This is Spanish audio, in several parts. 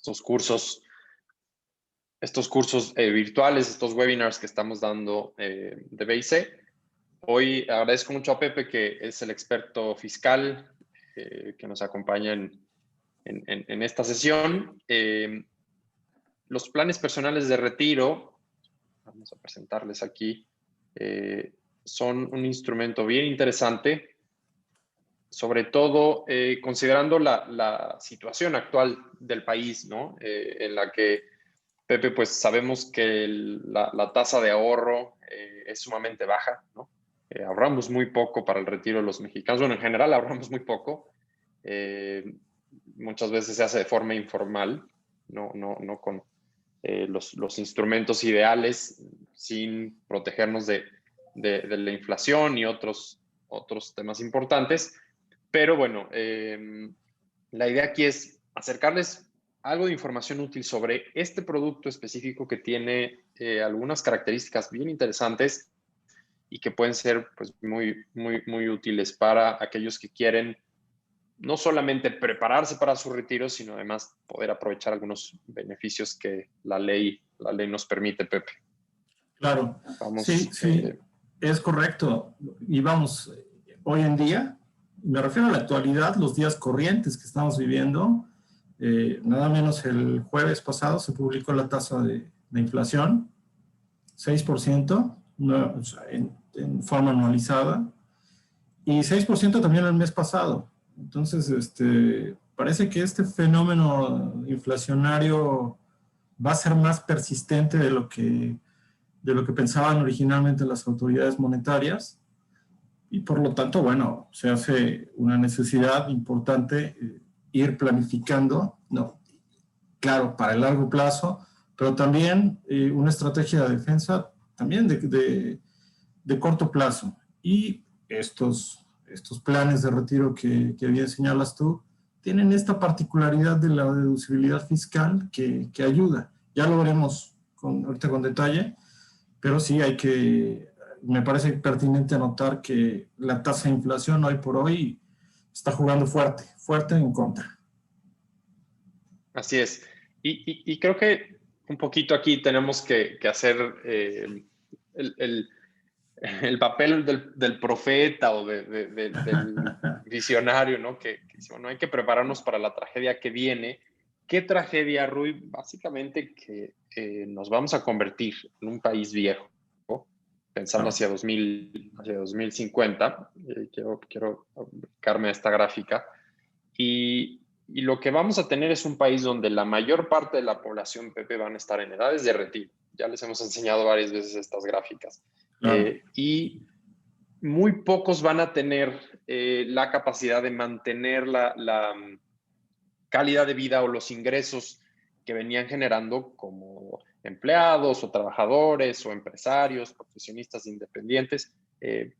estos cursos virtuales, estos webinars que estamos dando de BIC. Hoy agradezco mucho a Pepe, que es el experto fiscal que nos acompaña en esta sesión. Los planes personales de retiro, vamos a presentarles aquí, son un instrumento bien interesante, sobre todo considerando la situación actual del país, ¿no? En la que, Pepe, pues sabemos que la tasa de ahorro es sumamente baja, ¿no? Ahorramos muy poco para el retiro de los mexicanos. Bueno, en general ahorramos muy poco. Muchas veces se hace de forma informal, no con los instrumentos ideales, sin protegernos de la inflación y otros temas importantes. Pero bueno, la idea aquí es acercarles algo de información útil sobre este producto específico que tiene algunas características bien interesantes y que pueden ser pues, muy útiles para aquellos que quieren no solamente prepararse para su retiro, sino además poder aprovechar algunos beneficios que la ley nos permite, Pepe. Claro, vamos, sí, es correcto. Y vamos, hoy en día, me refiero a la actualidad, los días corrientes que estamos viviendo, nada menos el jueves pasado se publicó la tasa de inflación, 6%, en forma anualizada, y 6% también el mes pasado. Entonces, parece que este fenómeno inflacionario va a ser más persistente de lo que pensaban originalmente las autoridades monetarias, y por lo tanto, bueno, se hace una necesidad importante ir planificando, no, claro, para el largo plazo, pero también una estrategia de defensa también de corto plazo. Y estos planes de retiro que bien señalas tú, tienen esta particularidad de la deducibilidad fiscal que ayuda. Ya lo veremos ahorita con detalle, pero sí me parece pertinente anotar que la tasa de inflación hoy por hoy está jugando fuerte en contra. Así es. Y creo que un poquito aquí tenemos que hacer el papel del profeta o del visionario, ¿no? Que bueno, hay que prepararnos para la tragedia que viene. ¿Qué tragedia, Rui? Básicamente que nos vamos a convertir en un país viejo, ¿no? Pensando hacia 2050. Quiero aplicarme a esta gráfica. Y lo que vamos a tener es un país donde la mayor parte de la población, Pepe, van a estar en edades de retiro. Ya les hemos enseñado varias veces estas gráficas. Claro. Y muy pocos van a tener la capacidad de mantener la calidad de vida o los ingresos que venían generando como empleados o trabajadores o empresarios, profesionistas independientes.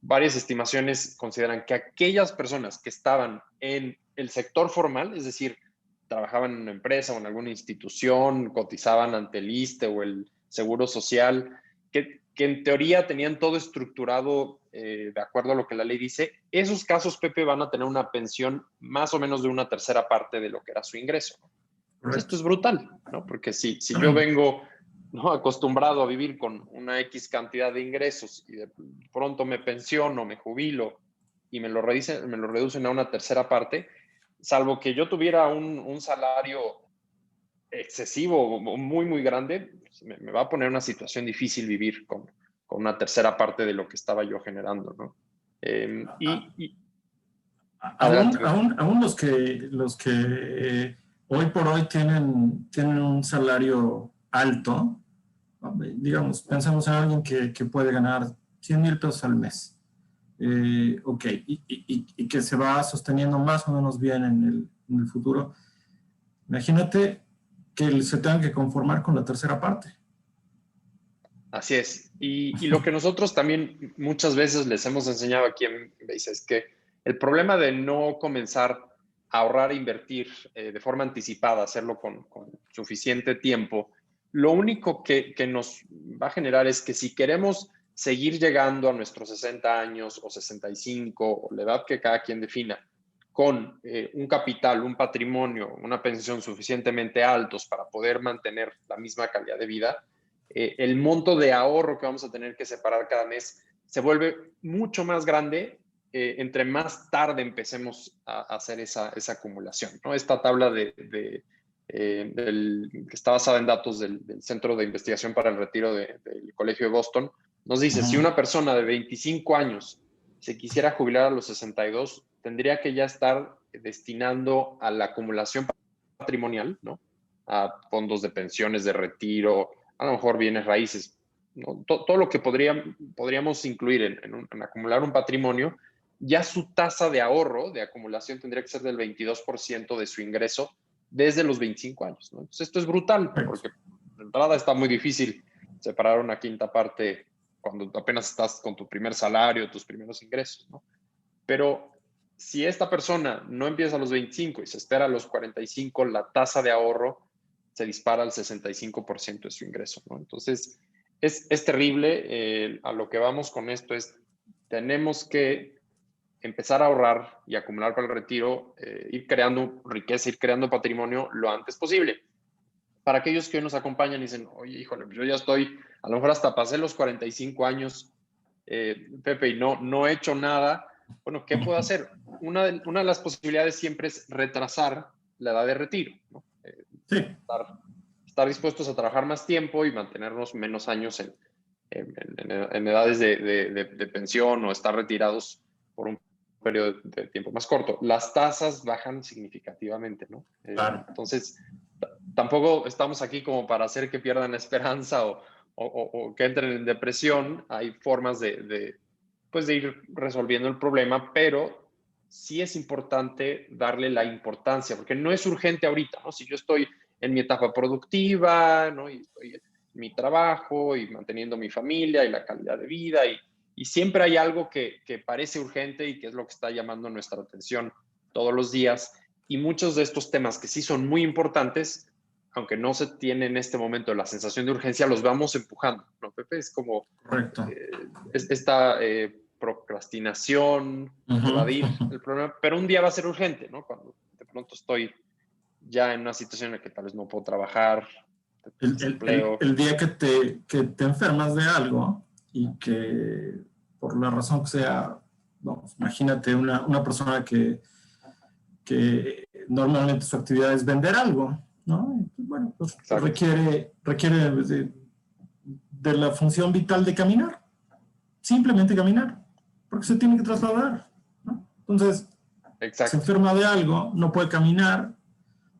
Varias estimaciones consideran que aquellas personas que estaban en el sector formal, es decir, trabajaban en una empresa o en alguna institución, cotizaban ante el ISSSTE o el Seguro Social, que en teoría tenían todo estructurado de acuerdo a lo que la ley dice, esos casos, Pepe, van a tener una pensión más o menos de una tercera parte de lo que era su ingreso. Pues esto es brutal, ¿no? Porque si yo vengo, ¿no?, acostumbrado a vivir con una X cantidad de ingresos y de pronto me pensiono, me jubilo y me lo reducen a una tercera parte, salvo que yo tuviera un salario excesivo, muy grande, me va a poner una situación difícil vivir con una tercera parte de lo que estaba yo generando, ¿no? Aún los que hoy por hoy tienen un salario alto, digamos, pensamos en alguien que puede ganar 100,000 pesos al mes, ok, y que se va sosteniendo más o menos bien en el futuro. Imagínate que se tengan que conformar con la tercera parte. Así es. Y lo que nosotros también muchas veces les hemos enseñado aquí en BIC es que el problema de no comenzar a ahorrar e invertir de forma anticipada, hacerlo con suficiente tiempo, lo único que nos va a generar es que si queremos seguir llegando a nuestros 60 años o 65 o la edad que cada quien defina, con un capital, un patrimonio, una pensión suficientemente altos para poder mantener la misma calidad de vida, el monto de ahorro que vamos a tener que separar cada mes se vuelve mucho más grande entre más tarde empecemos a hacer esa acumulación, ¿no? Esta tabla que está basada en datos del Centro de Investigación para el Retiro del Colegio de Boston, nos dice, si una persona de 25 años se quisiera jubilar a los 62, tendría que ya estar destinando a la acumulación patrimonial, ¿no? A fondos de pensiones, de retiro, a lo mejor bienes raíces, ¿no? Todo lo que podríamos incluir en acumular un patrimonio, ya su tasa de ahorro, de acumulación, tendría que ser del 22% de su ingreso desde los 25 años, ¿no? Entonces, esto es brutal, porque de entrada está muy difícil separar una quinta parte cuando apenas estás con tu primer salario, tus primeros ingresos, ¿no? Pero si esta persona no empieza a los 25 y se espera a los 45, la tasa de ahorro se dispara al 65% de su ingreso, ¿no? Entonces, es terrible. A lo que vamos con esto es, tenemos que empezar a ahorrar y acumular para el retiro, ir creando riqueza, ir creando patrimonio lo antes posible. Para aquellos que hoy nos acompañan y dicen, oye, híjole, yo ya estoy, a lo mejor hasta pasé los 45 años, Pepe, y no he hecho nada. Bueno, ¿qué puedo hacer? Una de las posibilidades siempre es retrasar la edad de retiro, ¿no? Sí. Estar dispuestos a trabajar más tiempo y mantenernos menos años en edades de pensión o estar retirados por un periodo de tiempo más corto. Las tasas bajan significativamente, ¿no? Claro. Entonces, tampoco estamos aquí como para hacer que pierdan la esperanza o que entren en depresión. Hay formas pues de ir resolviendo el problema, pero sí es importante darle la importancia, porque no es urgente ahorita, ¿no? Si yo estoy en mi etapa productiva, ¿no? Y estoy en mi trabajo y manteniendo mi familia y la calidad de vida y siempre hay algo que parece urgente y que es lo que está llamando nuestra atención todos los días. Y muchos de estos temas que sí son muy importantes, aunque no se tiene en este momento la sensación de urgencia, los vamos empujando, ¿no, Pepe? Es como esta procrastinación, evadir el problema, pero un día va a ser urgente, ¿no? Cuando de pronto estoy ya en una situación en la que tal vez no puedo trabajar, el día que te enfermas de algo y que por la razón que sea, vamos, imagínate una persona que normalmente su actividad es vender algo, ¿no? Entonces, bueno, pues requiere de la función vital de caminar, simplemente caminar, porque se tiene que trasladar, ¿no? Entonces, se enferma de algo, no puede caminar,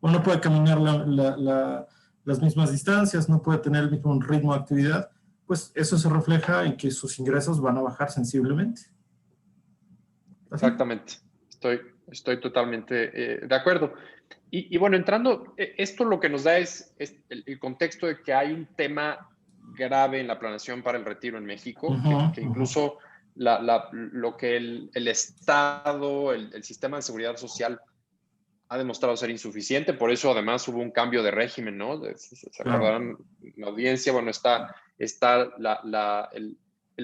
o no puede caminar las mismas distancias, no puede tener el mismo ritmo de actividad, pues eso se refleja en que sus ingresos van a bajar sensiblemente. ¿Así? Exactamente, estoy totalmente de acuerdo. Y bueno, entrando, esto lo que nos da es el contexto de que hay un tema grave en la planeación para el retiro en México, que incluso lo que el Estado, el sistema de seguridad social ha demostrado ser insuficiente. Por eso además hubo un cambio de régimen, ¿no? Se acordarán la audiencia, bueno, está el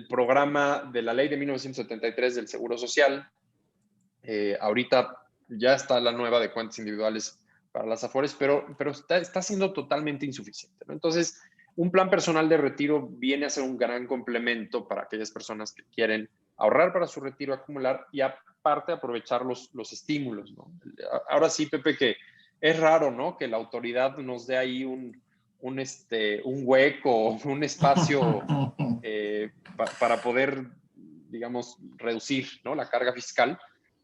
programa de la ley de 1973 del Seguro Social. Ahorita ya está la nueva de cuentas individuales para las AFORES, pero está siendo totalmente insuficiente, ¿no? Entonces, un plan personal de retiro viene a ser un gran complemento para aquellas personas que quieren ahorrar para su retiro, acumular y aparte aprovechar los estímulos, ¿no? Ahora sí, Pepe, que es raro, ¿no? Que la autoridad nos dé ahí un hueco, un espacio para poder, digamos, reducir, ¿no? La carga fiscal.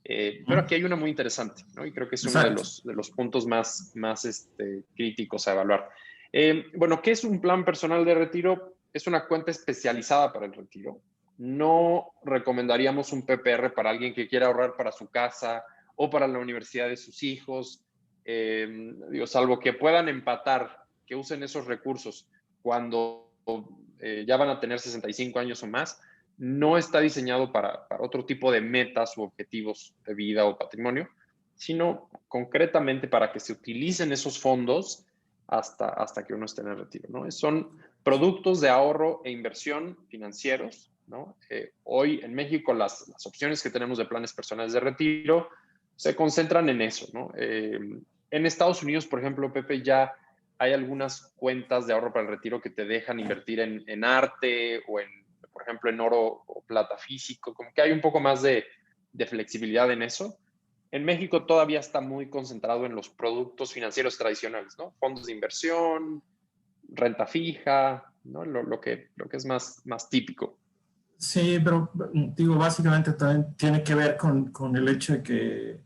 Pero aquí hay una muy interesante, ¿no? Y creo que es uno de los puntos más críticos a evaluar. Bueno, ¿qué es un plan personal de retiro? Es una cuenta especializada para el retiro. No recomendaríamos un PPR para alguien que quiera ahorrar para su casa o para la universidad de sus hijos. Salvo que puedan empatar, que usen esos recursos cuando ya van a tener 65 años o más, no está diseñado para otro tipo de metas u objetivos de vida o patrimonio, sino concretamente para que se utilicen esos fondos hasta que uno esté en el retiro, ¿no? Son productos de ahorro e inversión financieros, ¿no? Hoy en México las opciones que tenemos de planes personales de retiro se concentran en eso, ¿no? En Estados Unidos, por ejemplo, Pepe, ya hay algunas cuentas de ahorro para el retiro que te dejan invertir en arte o por ejemplo, en oro o plata físico, como que hay un poco más de flexibilidad en eso. En México todavía está muy concentrado en los productos financieros tradicionales, ¿no? Fondos de inversión, renta fija, ¿no? Lo que es más típico. Sí, pero digo, básicamente también tiene que ver con el hecho de que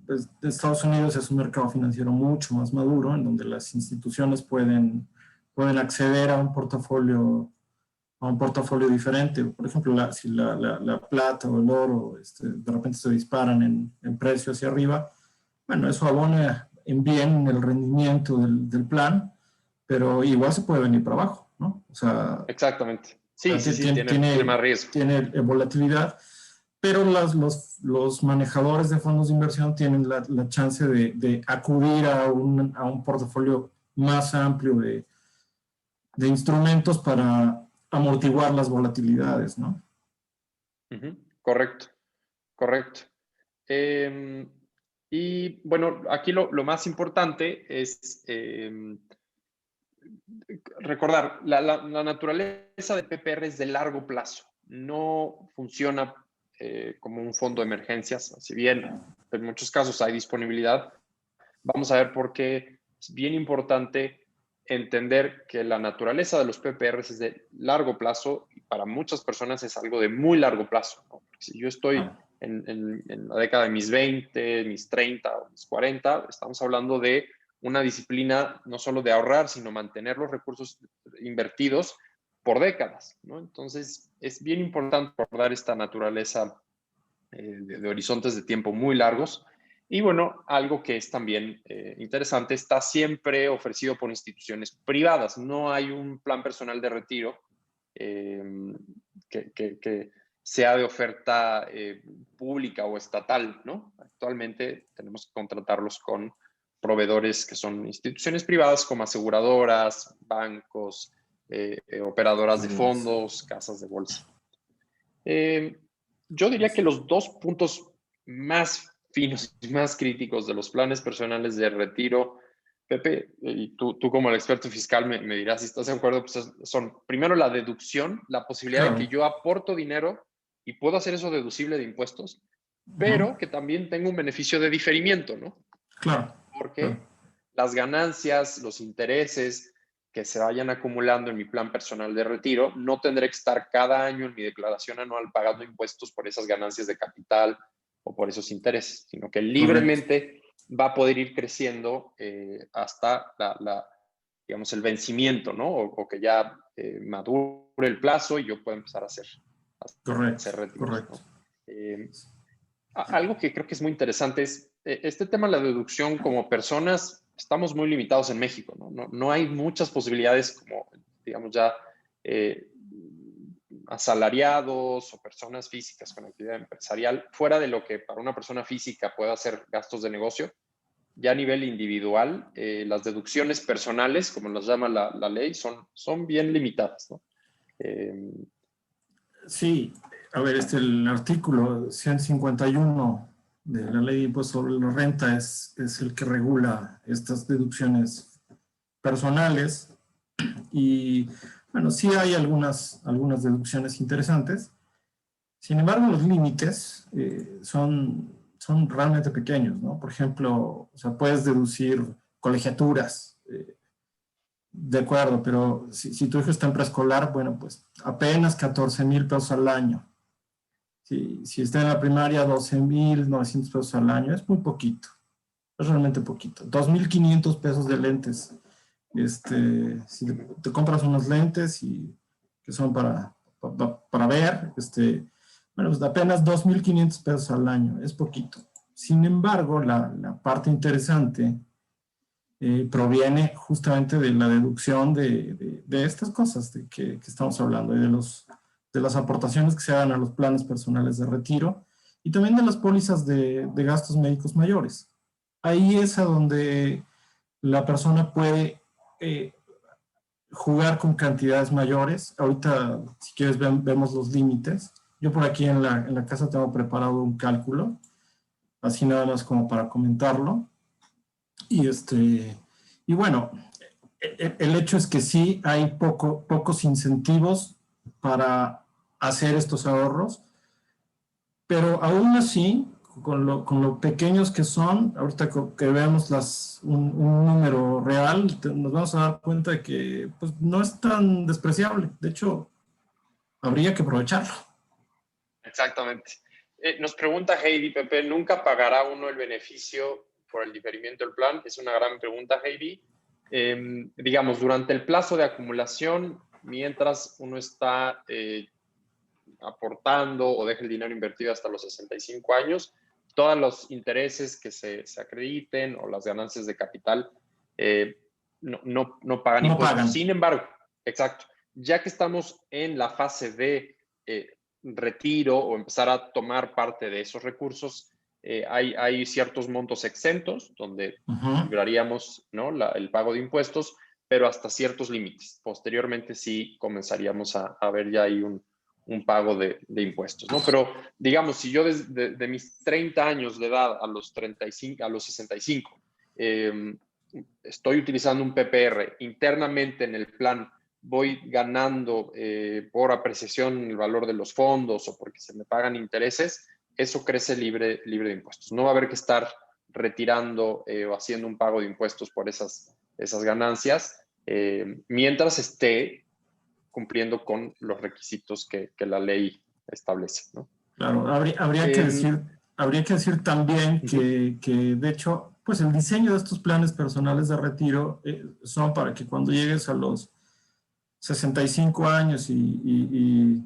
pues, Estados Unidos es un mercado financiero mucho más maduro, en donde las instituciones pueden acceder a un portafolio diferente. Por ejemplo, si la plata o el oro de repente se disparan en precio hacia arriba, bueno, eso abona en bien el rendimiento del plan, pero igual se puede venir para abajo, ¿no? O sea, exactamente. Sí, tiene más riesgo. Tiene volatilidad, pero los manejadores de fondos de inversión tienen la chance de acudir a un portafolio más amplio de instrumentos para amortiguar las volatilidades, ¿no? Correcto, correcto. Y bueno, aquí lo más importante es recordar, la naturaleza de PPR es de largo plazo, no funciona como un fondo de emergencias, si bien en muchos casos hay disponibilidad. Vamos a ver por qué es bien importante entender que la naturaleza de los PPRs es de largo plazo y para muchas personas es algo de muy largo plazo, ¿no? Si yo estoy en la década de mis 20, mis 30 o mis 40, estamos hablando de una disciplina no solo de ahorrar, sino mantener los recursos invertidos por décadas, ¿no? Entonces, es bien importante abordar esta naturaleza de horizontes de tiempo muy largos. Y bueno, algo que es también interesante, está siempre ofrecido por instituciones privadas. No hay un plan personal de retiro que sea de oferta pública o estatal, ¿no? Actualmente tenemos que contratarlos con proveedores que son instituciones privadas como aseguradoras, bancos, operadoras de fondos, casas de bolsa. Yo diría que los dos puntos más finos y más críticos de los planes personales de retiro, Pepe, y tú como el experto fiscal me dirás si estás de acuerdo, pues son primero la deducción, la posibilidad de que yo aporto dinero y puedo hacer eso deducible de impuestos, pero que también tengo un beneficio de diferimiento, ¿no? Claro. Porque las ganancias, los intereses que se vayan acumulando en mi plan personal de retiro, no tendré que estar cada año en mi declaración anual pagando impuestos por esas ganancias de capital o por esos intereses, sino que libremente va a poder ir creciendo hasta digamos, el vencimiento, ¿no? O que ya madure el plazo y yo pueda empezar a hacer retiros. Correcto. ¿No? Algo que creo que es muy interesante es este tema de la deducción. Como personas estamos muy limitados en México, ¿no? No hay muchas posibilidades como, digamos, ya asalariados o personas físicas con actividad empresarial, fuera de lo que para una persona física pueda hacer gastos de negocio. Ya a nivel individual, las deducciones personales, como las llama la ley, son bien limitadas, ¿no? Sí, a ver, el artículo 151 de la Ley de Impuesto sobre la Renta es el que regula estas deducciones personales y, bueno, sí hay algunas deducciones interesantes. Sin embargo, los límites son realmente pequeños, ¿no? Por ejemplo, o sea, puedes deducir colegiaturas, de acuerdo, pero si tu hijo está en preescolar, bueno, pues apenas 14,000 pesos al año. Si está en la primaria, 12,900 pesos al año. Es muy poquito, es realmente poquito. 2,500 pesos de lentes. Si te compras unos lentes que son para ver, bueno, pues apenas 2,500 pesos al año, es poquito. Sin embargo, la parte interesante proviene justamente de la deducción de estas cosas de que estamos hablando, y de las aportaciones que se hagan a los planes personales de retiro y también de las pólizas de gastos médicos mayores. Ahí es a donde la persona puede jugar con cantidades mayores. Ahorita, si quieres, vemos los límites. Yo por aquí en la casa tengo preparado un cálculo así nada más como para comentarlo. Y, y bueno, el hecho es que sí hay pocos incentivos para hacer estos ahorros, pero aún así, con lo pequeños que son, ahorita que veamos un número real, nos vamos a dar cuenta de que pues, no es tan despreciable. De hecho, habría que aprovecharlo. Exactamente. Nos pregunta Heidi, Pepe, ¿nunca pagará uno el beneficio por el diferimiento del plan? Es una gran pregunta, Heidi. Digamos, durante el plazo de acumulación, mientras uno está aportando o deja el dinero invertido hasta los 65 años, todos los intereses que se acrediten o las ganancias de capital no pagan No impuestos. pagan. Sin embargo, exacto, ya que estamos en la fase de retiro o empezar a tomar parte de esos recursos, hay ciertos montos exentos donde libraríamos, ¿no?, el pago de impuestos, pero hasta ciertos límites. Posteriormente sí comenzaríamos a ver ya ahí un pago de impuestos, ¿no? Pero digamos, si yo de mis 30 años de edad a los 35, a los 65, estoy utilizando un PPR internamente en el plan, voy ganando por apreciación el valor de los fondos o porque se me pagan intereses, eso crece libre de impuestos. No va a haber que estar retirando o haciendo un pago de impuestos por esas ganancias mientras esté cumpliendo con los requisitos que la ley establece, ¿no? Claro, habría que decir también que, de hecho, pues el diseño de estos planes personales de retiro son para que cuando llegues a los 65 años y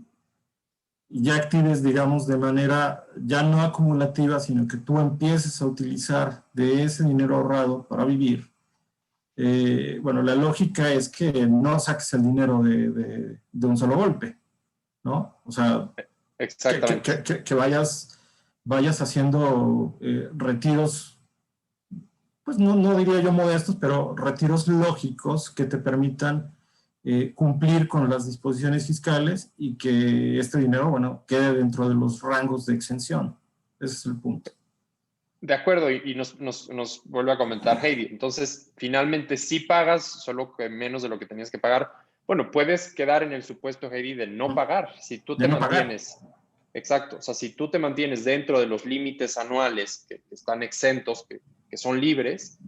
ya actives, digamos, de manera ya no acumulativa, sino que tú empieces a utilizar de ese dinero ahorrado para vivir. Bueno, la lógica es que no saques el dinero de un solo golpe, ¿no? O sea, Exactamente. que vayas haciendo retiros, pues no diría yo modestos, pero retiros lógicos que te permitan cumplir con las disposiciones fiscales y que este dinero, bueno, quede dentro de los rangos de exención. Ese es el punto. De acuerdo, y nos vuelve a comentar Heidi. Entonces, finalmente sí pagas, solo que menos de lo que tenías que pagar. Bueno, puedes quedar en el supuesto, Heidi, de no pagar. Si tú De te no pagar. mantienes, exacto, o sea, si tú te mantienes dentro de los límites anuales que están exentos, que son libres,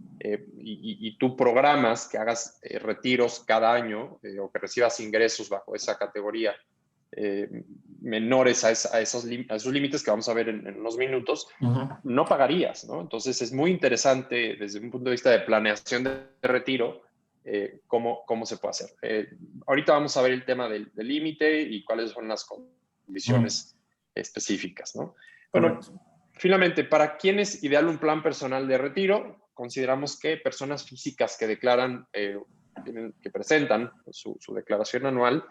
y tú programas que hagas retiros cada año o que recibas ingresos bajo esa categoría menores a esos límites que vamos a ver en unos minutos, no pagarías, ¿no? Entonces es muy interesante desde un punto de vista de planeación de retiro cómo se puede hacer. Ahorita vamos a ver el tema del límite y cuáles son las condiciones específicas, ¿no? Bueno, Correcto. finalmente, ¿para quién es ideal un plan personal de retiro? Consideramos que personas físicas que declaran, que presentan su declaración anual,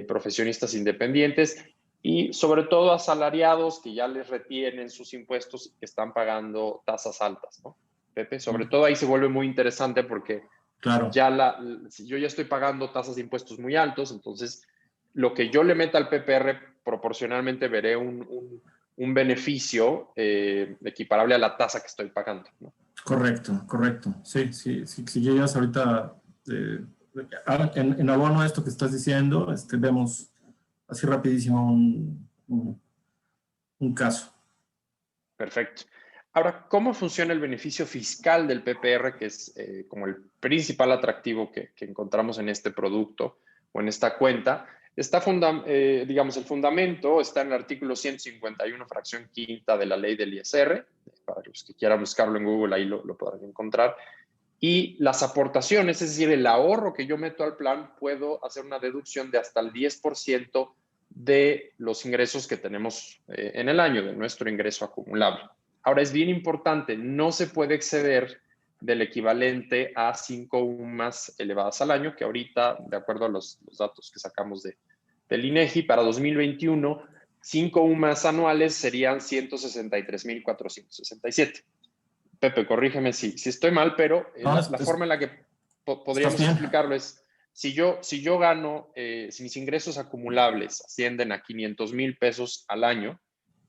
profesionistas independientes y sobre todo asalariados que ya les retienen sus impuestos y que están pagando tasas altas, ¿no? Pepe, sobre todo ahí se vuelve muy interesante porque claro, si yo ya estoy pagando tasas de impuestos muy altos, entonces lo que yo le meta al PPR proporcionalmente veré un beneficio equiparable a la tasa que estoy pagando, ¿no? correcto. Sí, si llegas ahorita en abono a esto que estás diciendo, vemos así rapidísimo un caso. Perfecto. Ahora, ¿cómo funciona el beneficio fiscal del PPR, que es como el principal atractivo que encontramos en este producto o en esta cuenta? Digamos, el fundamento está en el artículo 151, fracción quinta de la ley del ISR. Para los que quieran buscarlo en Google, ahí lo podrán encontrar. Y las aportaciones, es decir, el ahorro que yo meto al plan, puedo hacer una deducción de hasta el 10% de los ingresos que tenemos en el año, de nuestro ingreso acumulable. Ahora, es bien importante, no se puede exceder del equivalente a 5 UMAS elevadas al año, que ahorita, de acuerdo a los datos que sacamos del INEGI, para 2021, 5 UMAS anuales serían 163,467. Pepe, corrígeme si estoy mal, pero No, la forma en la que estás podríamos bien. explicarlo es, si yo gano, si mis ingresos acumulables ascienden a 500,000 pesos al año,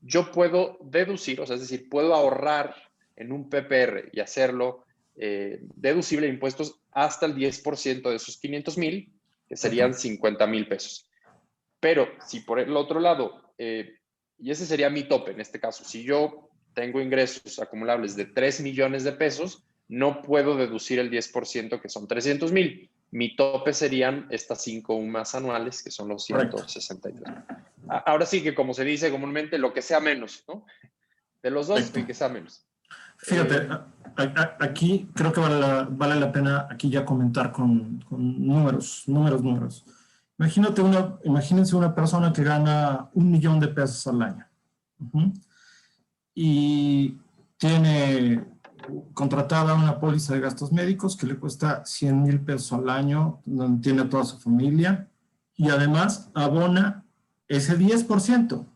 yo puedo deducir, o sea, es decir, puedo ahorrar en un PPR y hacerlo deducible de impuestos hasta el 10% de esos 500,000, que serían 50,000 pesos. Pero si por el otro lado, y ese sería mi tope en este caso, si yo tengo ingresos acumulables de 3 millones de pesos, no puedo deducir el 10%, que son 300,000. Mi tope serían estas 5 UMAS anuales, que son los 163. Ahora sí que, como se dice comúnmente, lo que sea menos, ¿no? De los dos, el que sea menos. Fíjate, aquí creo que vale la pena aquí ya comentar con números. Imagínense una persona que gana 1,000,000 de pesos al año. Y tiene contratada una póliza de gastos médicos que le cuesta 100,000 pesos al año, donde tiene a toda su familia, y además abona ese 10%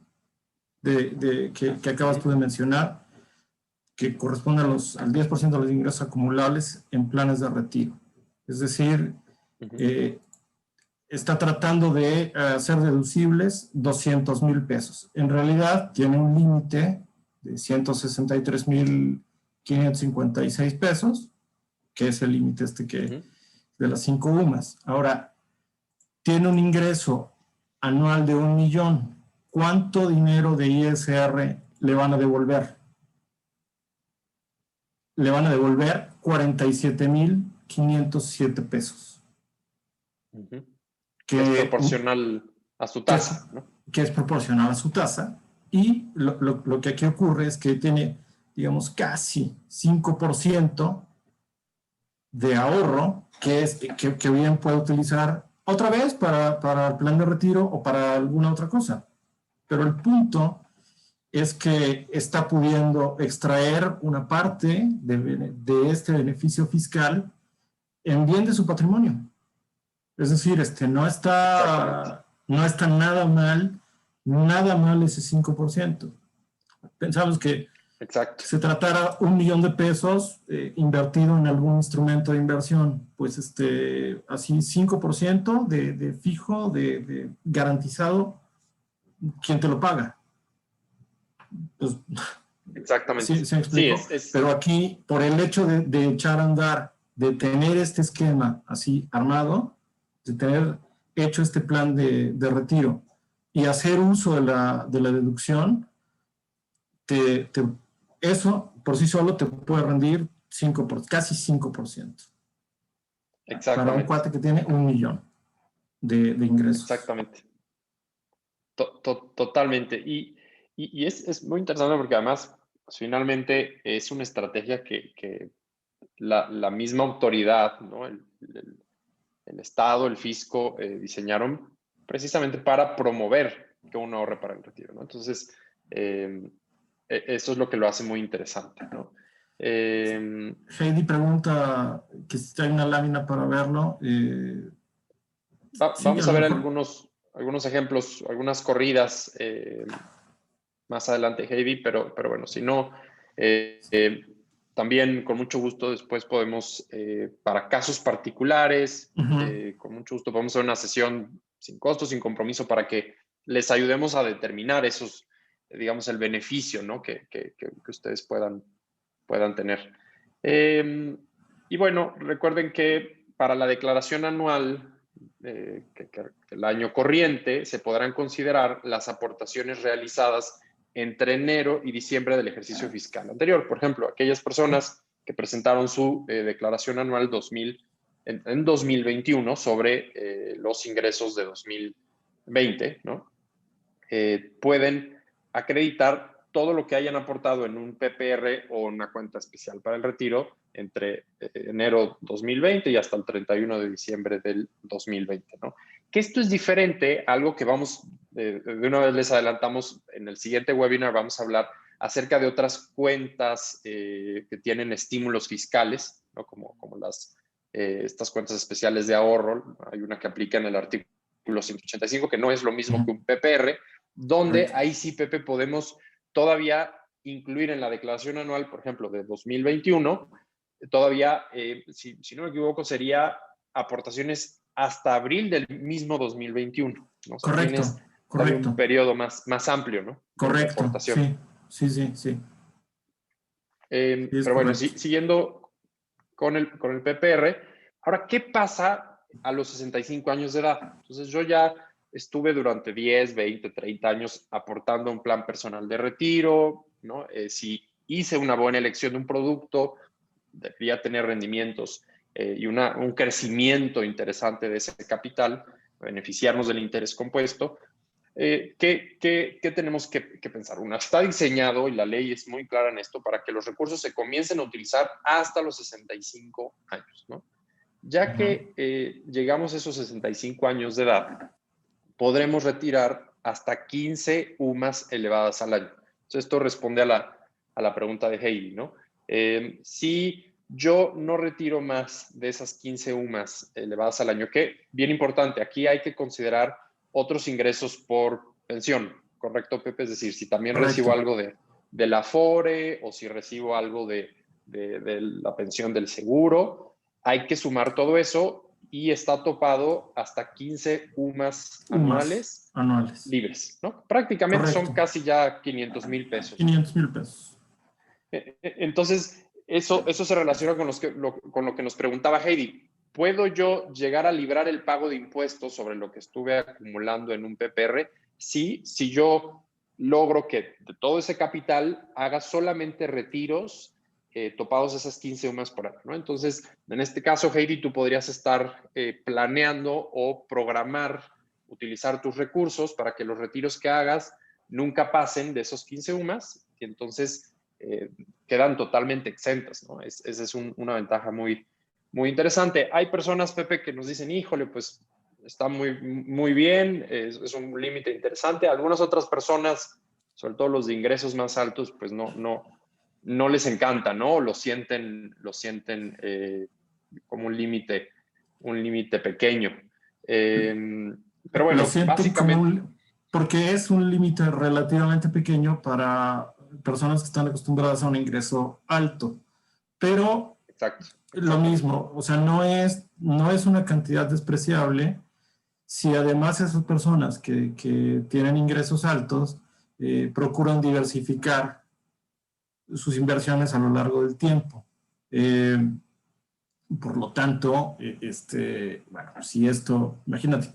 que acabas tú de mencionar, que corresponde al 10% de los ingresos acumulables en planes de retiro. Es decir, está tratando de hacer deducibles 200,000 pesos. En realidad tiene un límite de 163,556 pesos, que es el límite de las 5 UMAS. Ahora, tiene un ingreso anual de 1,000,000. ¿Cuánto dinero de ISR le van a devolver? Le van a devolver 47,507 pesos. Que es proporcional a su tasa, ¿no? Que es proporcional a su tasa. Y lo que aquí ocurre es que tiene, digamos, casi 5% de ahorro que bien puede utilizar otra vez para el plan de retiro o para alguna otra cosa. Pero el punto es que está pudiendo extraer una parte de este beneficio fiscal en bien de su patrimonio. Es decir, no está nada mal ese 5%. Pensamos que se tratara 1,000,000 de pesos invertido en algún instrumento de inversión, pues así 5% de fijo, de garantizado, ¿quién te lo paga? Pues, exactamente. ¿Sí me explico? Sí, pero aquí, por el hecho de echar a andar, de tener este esquema así armado, de tener hecho este plan de retiro y hacer uso de la deducción, eso por sí solo te puede rendir casi 5%. Para un cuate que tiene 1,000,000 de ingresos. Exactamente. Totalmente. Y es muy interesante porque además, pues, finalmente es una estrategia que la misma autoridad, ¿no? El Estado, el fisco, diseñaron precisamente para promover que uno ahorre para el retiro, ¿no? Entonces, eso es lo que lo hace muy interesante, ¿no? Heidi pregunta que si hay una lámina para verlo. Vamos a ver algunos ejemplos, algunas corridas más adelante, Heidi, pero bueno, si no, también con mucho gusto después podemos, para casos particulares, con mucho gusto podemos hacer una sesión sin costo, sin compromiso, para que les ayudemos a determinar esos, digamos, el beneficio, ¿no? que ustedes puedan tener. Y bueno, recuerden que para la declaración anual, que el año corriente, se podrán considerar las aportaciones realizadas entre enero y diciembre del ejercicio fiscal anterior. Por ejemplo, aquellas personas que presentaron su declaración anual en 2021 sobre los ingresos de 2020, ¿no? Pueden acreditar todo lo que hayan aportado en un PPR o una cuenta especial para el retiro entre enero 2020 y hasta el 31 de diciembre del 2020, ¿no? Que esto es diferente a algo que vamos, de una vez les adelantamos, en el siguiente webinar vamos a hablar acerca de otras cuentas que tienen estímulos fiscales, ¿no? Como estas cuentas especiales de ahorro. Hay una que aplica en el artículo 185, que no es lo mismo que un PPR, donde ahí sí, Pepe, podemos todavía incluir en la declaración anual, por ejemplo, de 2021, todavía, si no me equivoco, sería aportaciones hasta abril del mismo 2021, ¿no? O sea, Correcto. Correcto. un periodo más amplio, ¿no? Correcto, Aportación. sí. Pero bueno, siguiendo con el PPR, ahora, ¿qué pasa a los 65 años de edad? Entonces, yo ya estuve durante 10, 20, 30 años aportando un plan personal de retiro, ¿no? Si hice una buena elección de un producto, debería tener rendimientos y un crecimiento interesante de ese capital, beneficiarnos del interés compuesto. ¿Qué tenemos que pensar? Una, está diseñado, y la ley es muy clara en esto, para que los recursos se comiencen a utilizar hasta los 65 años, ¿no? Ya que llegamos a esos 65 años de edad, podremos retirar hasta 15 UMAS elevadas al año. Entonces, esto responde a la pregunta de Heidi, ¿no? Si yo no retiro más de esas 15 UMAS elevadas al año, que bien importante, aquí hay que considerar otros ingresos por pensión, ¿correcto, Pepe? Es decir, si también recibo algo de la Afore o si recibo algo de la pensión del seguro, hay que sumar todo eso y está topado hasta 15 UMAS anuales libres, ¿no? Prácticamente Correcto. son casi ya 500,000 pesos. 500,000 pesos. Entonces, eso se relaciona con lo que nos preguntaba Heidi. ¿Puedo yo llegar a librar el pago de impuestos sobre lo que estuve acumulando en un PPR? Sí, si yo logro que de todo ese capital haga solamente retiros topados esas 15 UMAS por año, ¿no? Entonces, en este caso, Heidi, tú podrías estar planeando o programar, utilizar tus recursos para que los retiros que hagas nunca pasen de esos 15 UMAS y entonces quedan totalmente exentas, ¿no? Esa es una ventaja muy interesante. Hay personas, Pepe, que nos dicen, híjole, pues está muy bien, es un límite interesante. Algunas otras personas, sobre todo los de ingresos más altos, pues no les encanta, ¿no? Lo sienten como un límite pequeño. Pero bueno, lo siento básicamente... porque es un límite relativamente pequeño para personas que están acostumbradas a un ingreso alto. Pero Exacto. lo mismo, o sea, no es una cantidad despreciable si además esas personas que tienen ingresos altos procuran diversificar sus inversiones a lo largo del tiempo. Por lo tanto, bueno, si esto, imagínate,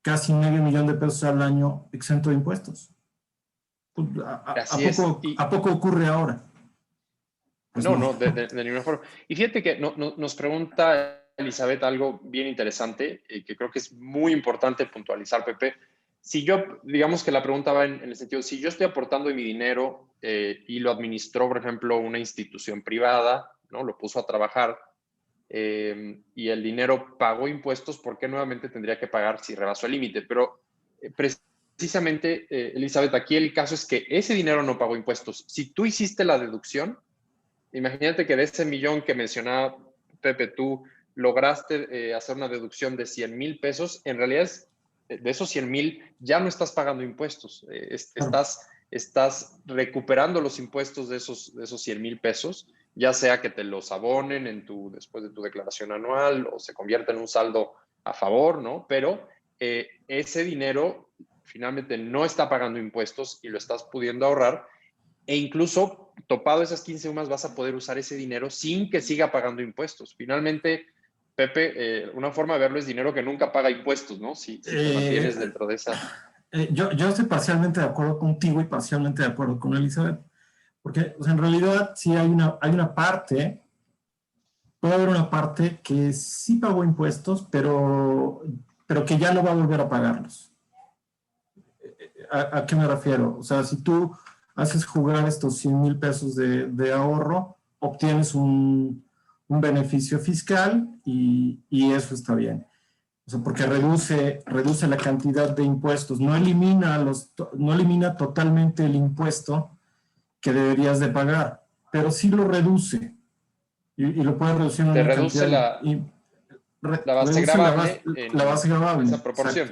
casi $500,000 al año exento de impuestos. Así es. ¿A poco ocurre ahora? Pues no, de ninguna forma. Y fíjate que nos pregunta Elizabeth algo bien interesante, que creo que es muy importante puntualizar, Pepe. Si yo, digamos que la pregunta va en el sentido, si yo estoy aportando mi dinero y lo administró, por ejemplo, una institución privada, ¿no? Lo puso a trabajar y el dinero pagó impuestos, ¿por qué nuevamente tendría que pagar si rebasó el límite? Pero precisamente, Elizabeth, aquí el caso es que ese dinero no pagó impuestos. Si tú hiciste la deducción, imagínate que de ese millón que mencionaba Pepe, tú lograste hacer una deducción de 100,000 pesos, en realidad de esos 100,000 ya no estás pagando impuestos, estás recuperando los impuestos de esos 100,000 pesos, ya sea que te los abonen después de tu declaración anual o se convierta en un saldo a favor, ¿no? Pero ese dinero finalmente no está pagando impuestos y lo estás pudiendo ahorrar e incluso topado esas 15 UMAS vas a poder usar ese dinero sin que siga pagando impuestos. Finalmente, Pepe, una forma de verlo es dinero que nunca paga impuestos, ¿no? Si te mantienes dentro de esa... Yo estoy parcialmente de acuerdo contigo y parcialmente de acuerdo con Elizabeth, porque o sea, en realidad sí hay una parte, puede haber una parte que sí pagó impuestos, pero que ya no va a volver a pagarlos. ¿A qué me refiero? O sea, si tú haces jugar estos 100,000 pesos de ahorro, obtienes un beneficio fiscal y eso está bien. O sea, porque reduce la cantidad de impuestos, no elimina totalmente el impuesto que deberías de pagar, pero sí lo reduce y lo puede reducir en Te una reduce cantidad, la base reduce gravable la base en gravable. esa proporción.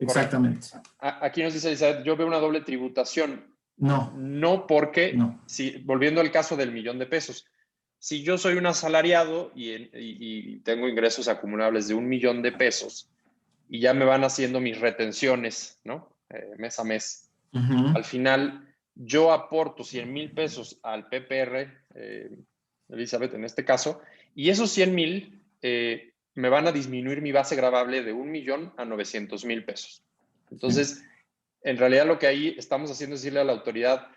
Exacto, Correcto. exactamente. Aquí nos dice Elizabeth, yo veo una doble tributación. No, No porque, no. volviendo al caso del $1,000,000, si yo soy un asalariado y tengo ingresos acumulables de $1,000,000 y ya me van haciendo mis retenciones, ¿no? mes a mes. Uh-huh. Al final, yo aporto 100,000 pesos al PPR, Elizabeth, en este caso, y esos 100,000 me van a disminuir mi base gravable de 1,000,000 a 900,000 pesos. Entonces, en realidad lo que ahí estamos haciendo es decirle a la autoridad,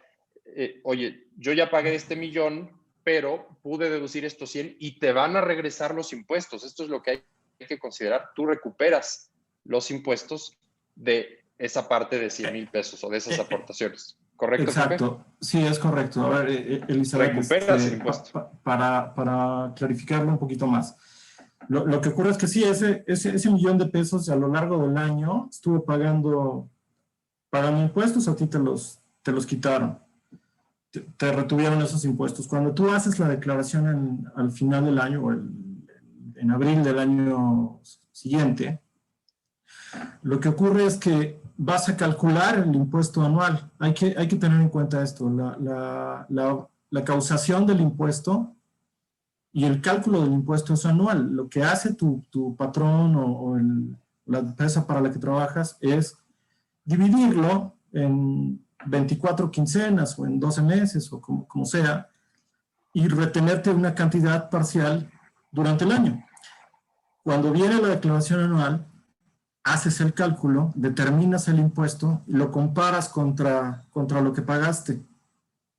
oye, yo ya pagué este 1,000,000, pero pude deducir estos 100 y te van a regresar los impuestos. Esto es lo que hay que considerar. Tú recuperas los impuestos de esa parte de 100,000 pesos o de esas aportaciones. ¿Correcto, Exacto, Pepe? sí, es correcto. A ver, Elizabeth, Recuperas el impuesto. para clarificarlo un poquito más. Lo que ocurre es que sí, ese 1,000,000 de pesos a lo largo del año estuvo pagando impuestos, a ti te los quitaron. Te retuvieron esos impuestos. Cuando tú haces la declaración al final del año o en abril del año siguiente, lo que ocurre es que vas a calcular el impuesto anual. Hay que tener en cuenta esto. La causación del impuesto y el cálculo del impuesto es anual. Lo que hace tu patrón o la empresa para la que trabajas es dividirlo en 24 quincenas o en 12 meses o como sea y retenerte una cantidad parcial durante el año. Cuando viene la declaración anual, haces el cálculo, determinas el impuesto y lo comparas contra lo que pagaste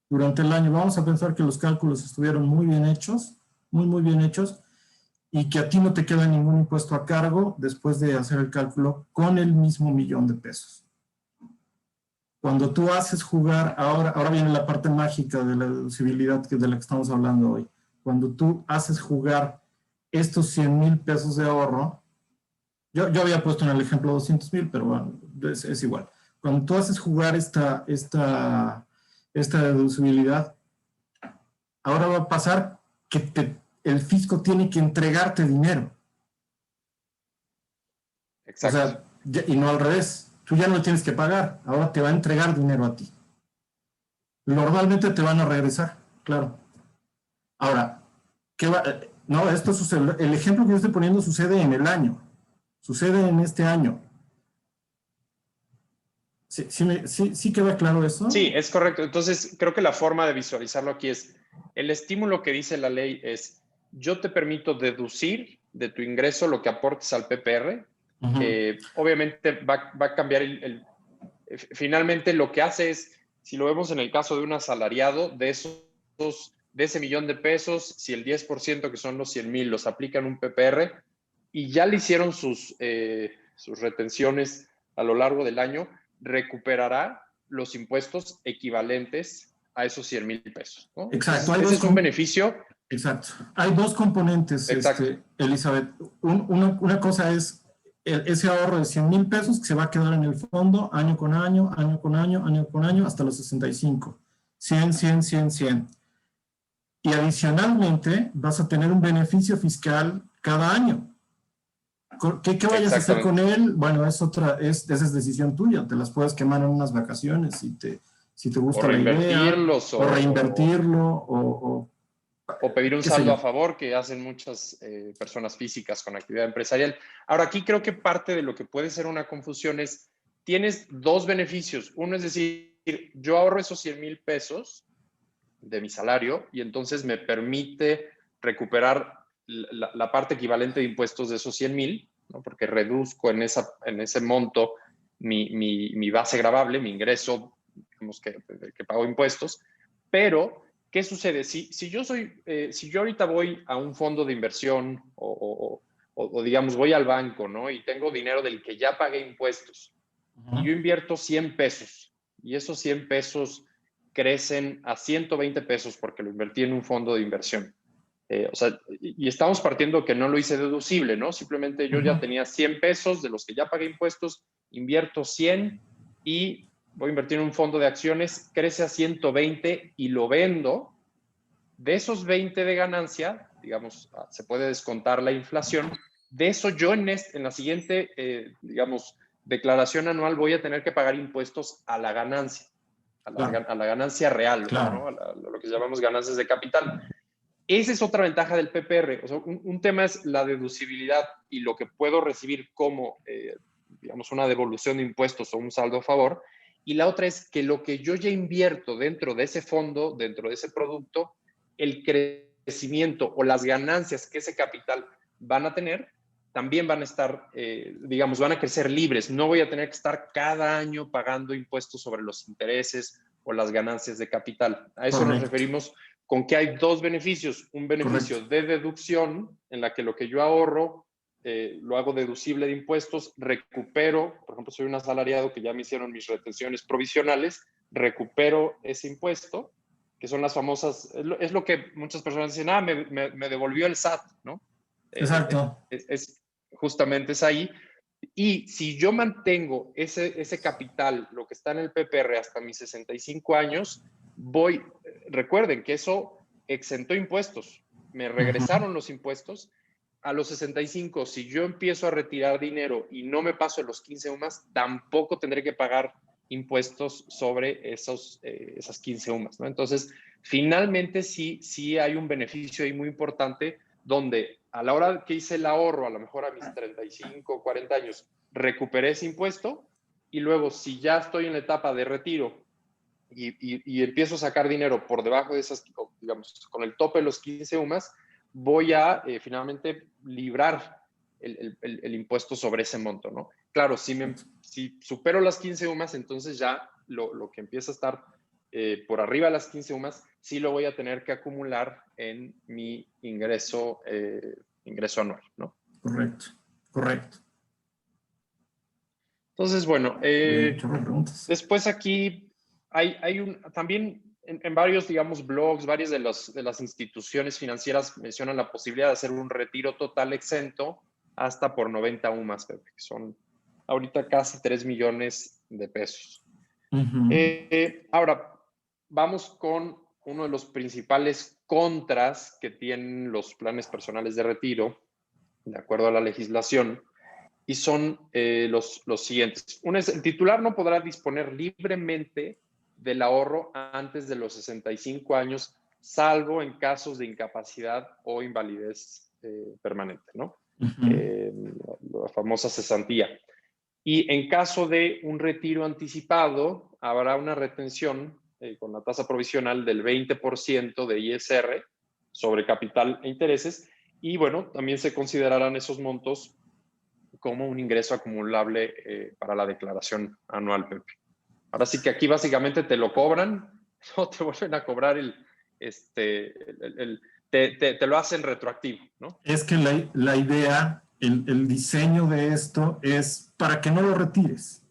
durante el año. Vamos a pensar que los cálculos estuvieron muy bien hechos, muy bien hechos, y que a ti no te queda ningún impuesto a cargo después de hacer el cálculo con el mismo 1,000,000 de pesos. Cuando tú haces jugar, ahora viene la parte mágica de la deducibilidad de la que estamos hablando hoy. Cuando tú haces jugar estos 100,000 pesos de ahorro, yo había puesto en el ejemplo 200,000, pero bueno, es igual. Cuando tú haces jugar esta deducibilidad, ahora va a pasar que el fisco tiene que entregarte dinero. Exacto. O sea, y no al revés. Tú ya no lo tienes que pagar, ahora te va a entregar dinero a ti. Normalmente te van a regresar, claro. Ahora, ¿qué va? No, esto sucede, el ejemplo que yo estoy poniendo sucede en el año, sucede en este año. ¿Sí queda claro eso? Sí, es correcto. Entonces, creo que la forma de visualizarlo aquí es, el estímulo que dice la ley es, yo te permito deducir de tu ingreso lo que aportes al PPR. Uh-huh. Obviamente va a cambiar finalmente lo que hace es, si lo vemos en el caso de un asalariado, de ese 1,000,000 de pesos, si el 10% que son los 100,000 los aplican un PPR y ya le hicieron sus retenciones a lo largo del año, recuperará los impuestos equivalentes a esos 100,000 pesos, ¿no? Exacto. Ese es un beneficio. Exacto. Hay dos componentes, Exacto. Elizabeth. Una cosa es ese ahorro de 100,000 pesos que se va a quedar en el fondo año con año, año con año, año con año, hasta los 65. 100, 100, 100, 100. Y adicionalmente vas a tener un beneficio fiscal cada año. ¿Qué vayas a hacer con él? Bueno, esa es decisión tuya. Te las puedes quemar en unas vacaciones si te gusta la idea, o reinvertirlo, o pedir un qué sé saldo yo. a favor que hacen muchas personas físicas con actividad empresarial. Ahora, aquí creo que parte de lo que puede ser una confusión es, tienes dos beneficios. Uno es decir, yo ahorro esos 100,000 pesos de mi salario y entonces me permite recuperar la parte equivalente de impuestos de esos 100,000, ¿no? Porque reduzco en ese monto mi base gravable, mi ingreso, digamos que pago impuestos, pero ¿qué sucede? Si yo ahorita voy a un fondo de inversión o digamos voy al banco, ¿no? Y tengo dinero del que ya pagué impuestos y yo invierto 100 pesos y esos 100 pesos crecen a 120 pesos porque lo invertí en un fondo de inversión. O sea, y estamos partiendo que no lo hice deducible, ¿no? Simplemente yo ya tenía 100 pesos de los que ya pagué impuestos, invierto 100 y voy a invertir en un fondo de acciones, crece a 120 y lo vendo. De esos 20 de ganancia, digamos, se puede descontar la inflación. De eso yo en la siguiente, digamos, declaración anual voy a tener que pagar impuestos a la ganancia, Claro. a la ganancia real, Claro. ¿no? A lo que llamamos ganancias de capital. Esa es otra ventaja del PPR. O sea, un tema es la deducibilidad y lo que puedo recibir como digamos, una devolución de impuestos o un saldo a favor. Y la otra es que lo que yo ya invierto dentro de ese fondo, dentro de ese producto, el crecimiento o las ganancias que ese capital van a tener, también van a estar, digamos, van a crecer libres. No voy a tener que estar cada año pagando impuestos sobre los intereses o las ganancias de capital. A eso nos Correcto, referimos con que hay dos beneficios. Un correcto. beneficio de deducción, en la que lo que yo ahorro lo hago deducible de impuestos, recupero, por ejemplo, soy un asalariado que ya me hicieron mis retenciones provisionales, recupero ese impuesto, que son las famosas, es lo que muchas personas dicen, me devolvió el SAT, ¿no? Exacto. Justamente es ahí. Y si yo mantengo ese capital, lo que está en el PPR hasta mis 65 años, recuerden que eso exentó impuestos, me regresaron los impuestos. A los 65, si yo empiezo a retirar dinero y no me paso los 15 UMAS, tampoco tendré que pagar impuestos sobre esas 15 UMAS, ¿no? Entonces, finalmente sí hay un beneficio ahí muy importante donde a la hora que hice el ahorro, a lo mejor a mis 35 o 40 años, recuperé ese impuesto y luego si ya estoy en la etapa de retiro y empiezo a sacar dinero por debajo de esas, digamos, con el tope de los 15 UMAS, voy a finalmente librar el impuesto sobre ese monto, ¿no? Claro, si supero las 15 UMAS, entonces ya lo que empieza a estar por arriba de las 15 UMAS, sí lo voy a tener que acumular en mi ingreso anual, ¿no? Correcto, correcto. Entonces, bueno, Chorro de preguntas. después aquí hay también en varios, digamos, blogs, varias de las instituciones financieras mencionan la posibilidad de hacer un retiro total exento hasta por 90 UMAS, Pepe, que son ahorita casi 3 millones de pesos. Ahora, vamos con uno de los principales contras que tienen los planes personales de retiro, de acuerdo a la legislación, y son los siguientes. Uno es, el titular no podrá disponer libremente del ahorro antes de los 65 años, salvo en casos de incapacidad o invalidez permanente, ¿no? La famosa cesantía. Y en caso de un retiro anticipado, habrá una retención con la tasa provisional del 20% de ISR sobre capital e intereses. Y bueno, también se considerarán esos montos como un ingreso acumulable para la declaración anual, Pepe. Ahora sí que aquí básicamente te lo cobran, no te vuelven a cobrar te lo hacen retroactivo, ¿no? Es que la idea, el diseño de esto es para que no lo retires.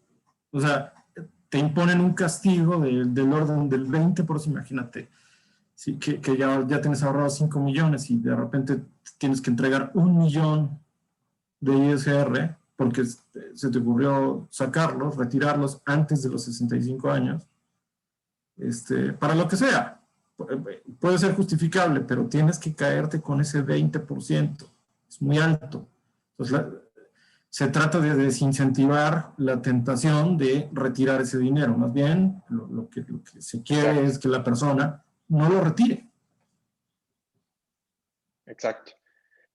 O sea, te imponen un castigo del orden del 20%, imagínate, sí, que ya tienes ahorrado 5 millones y de repente tienes que entregar 1 millón de ISR porque se te ocurrió sacarlos, retirarlos antes de los 65 años, para lo que sea. Puede ser justificable, pero tienes que caerte con ese 20%. Es muy alto. Entonces, se trata de desincentivar la tentación de retirar ese dinero. Más bien, lo que se quiere Exacto. es que la persona no lo retire. Exacto.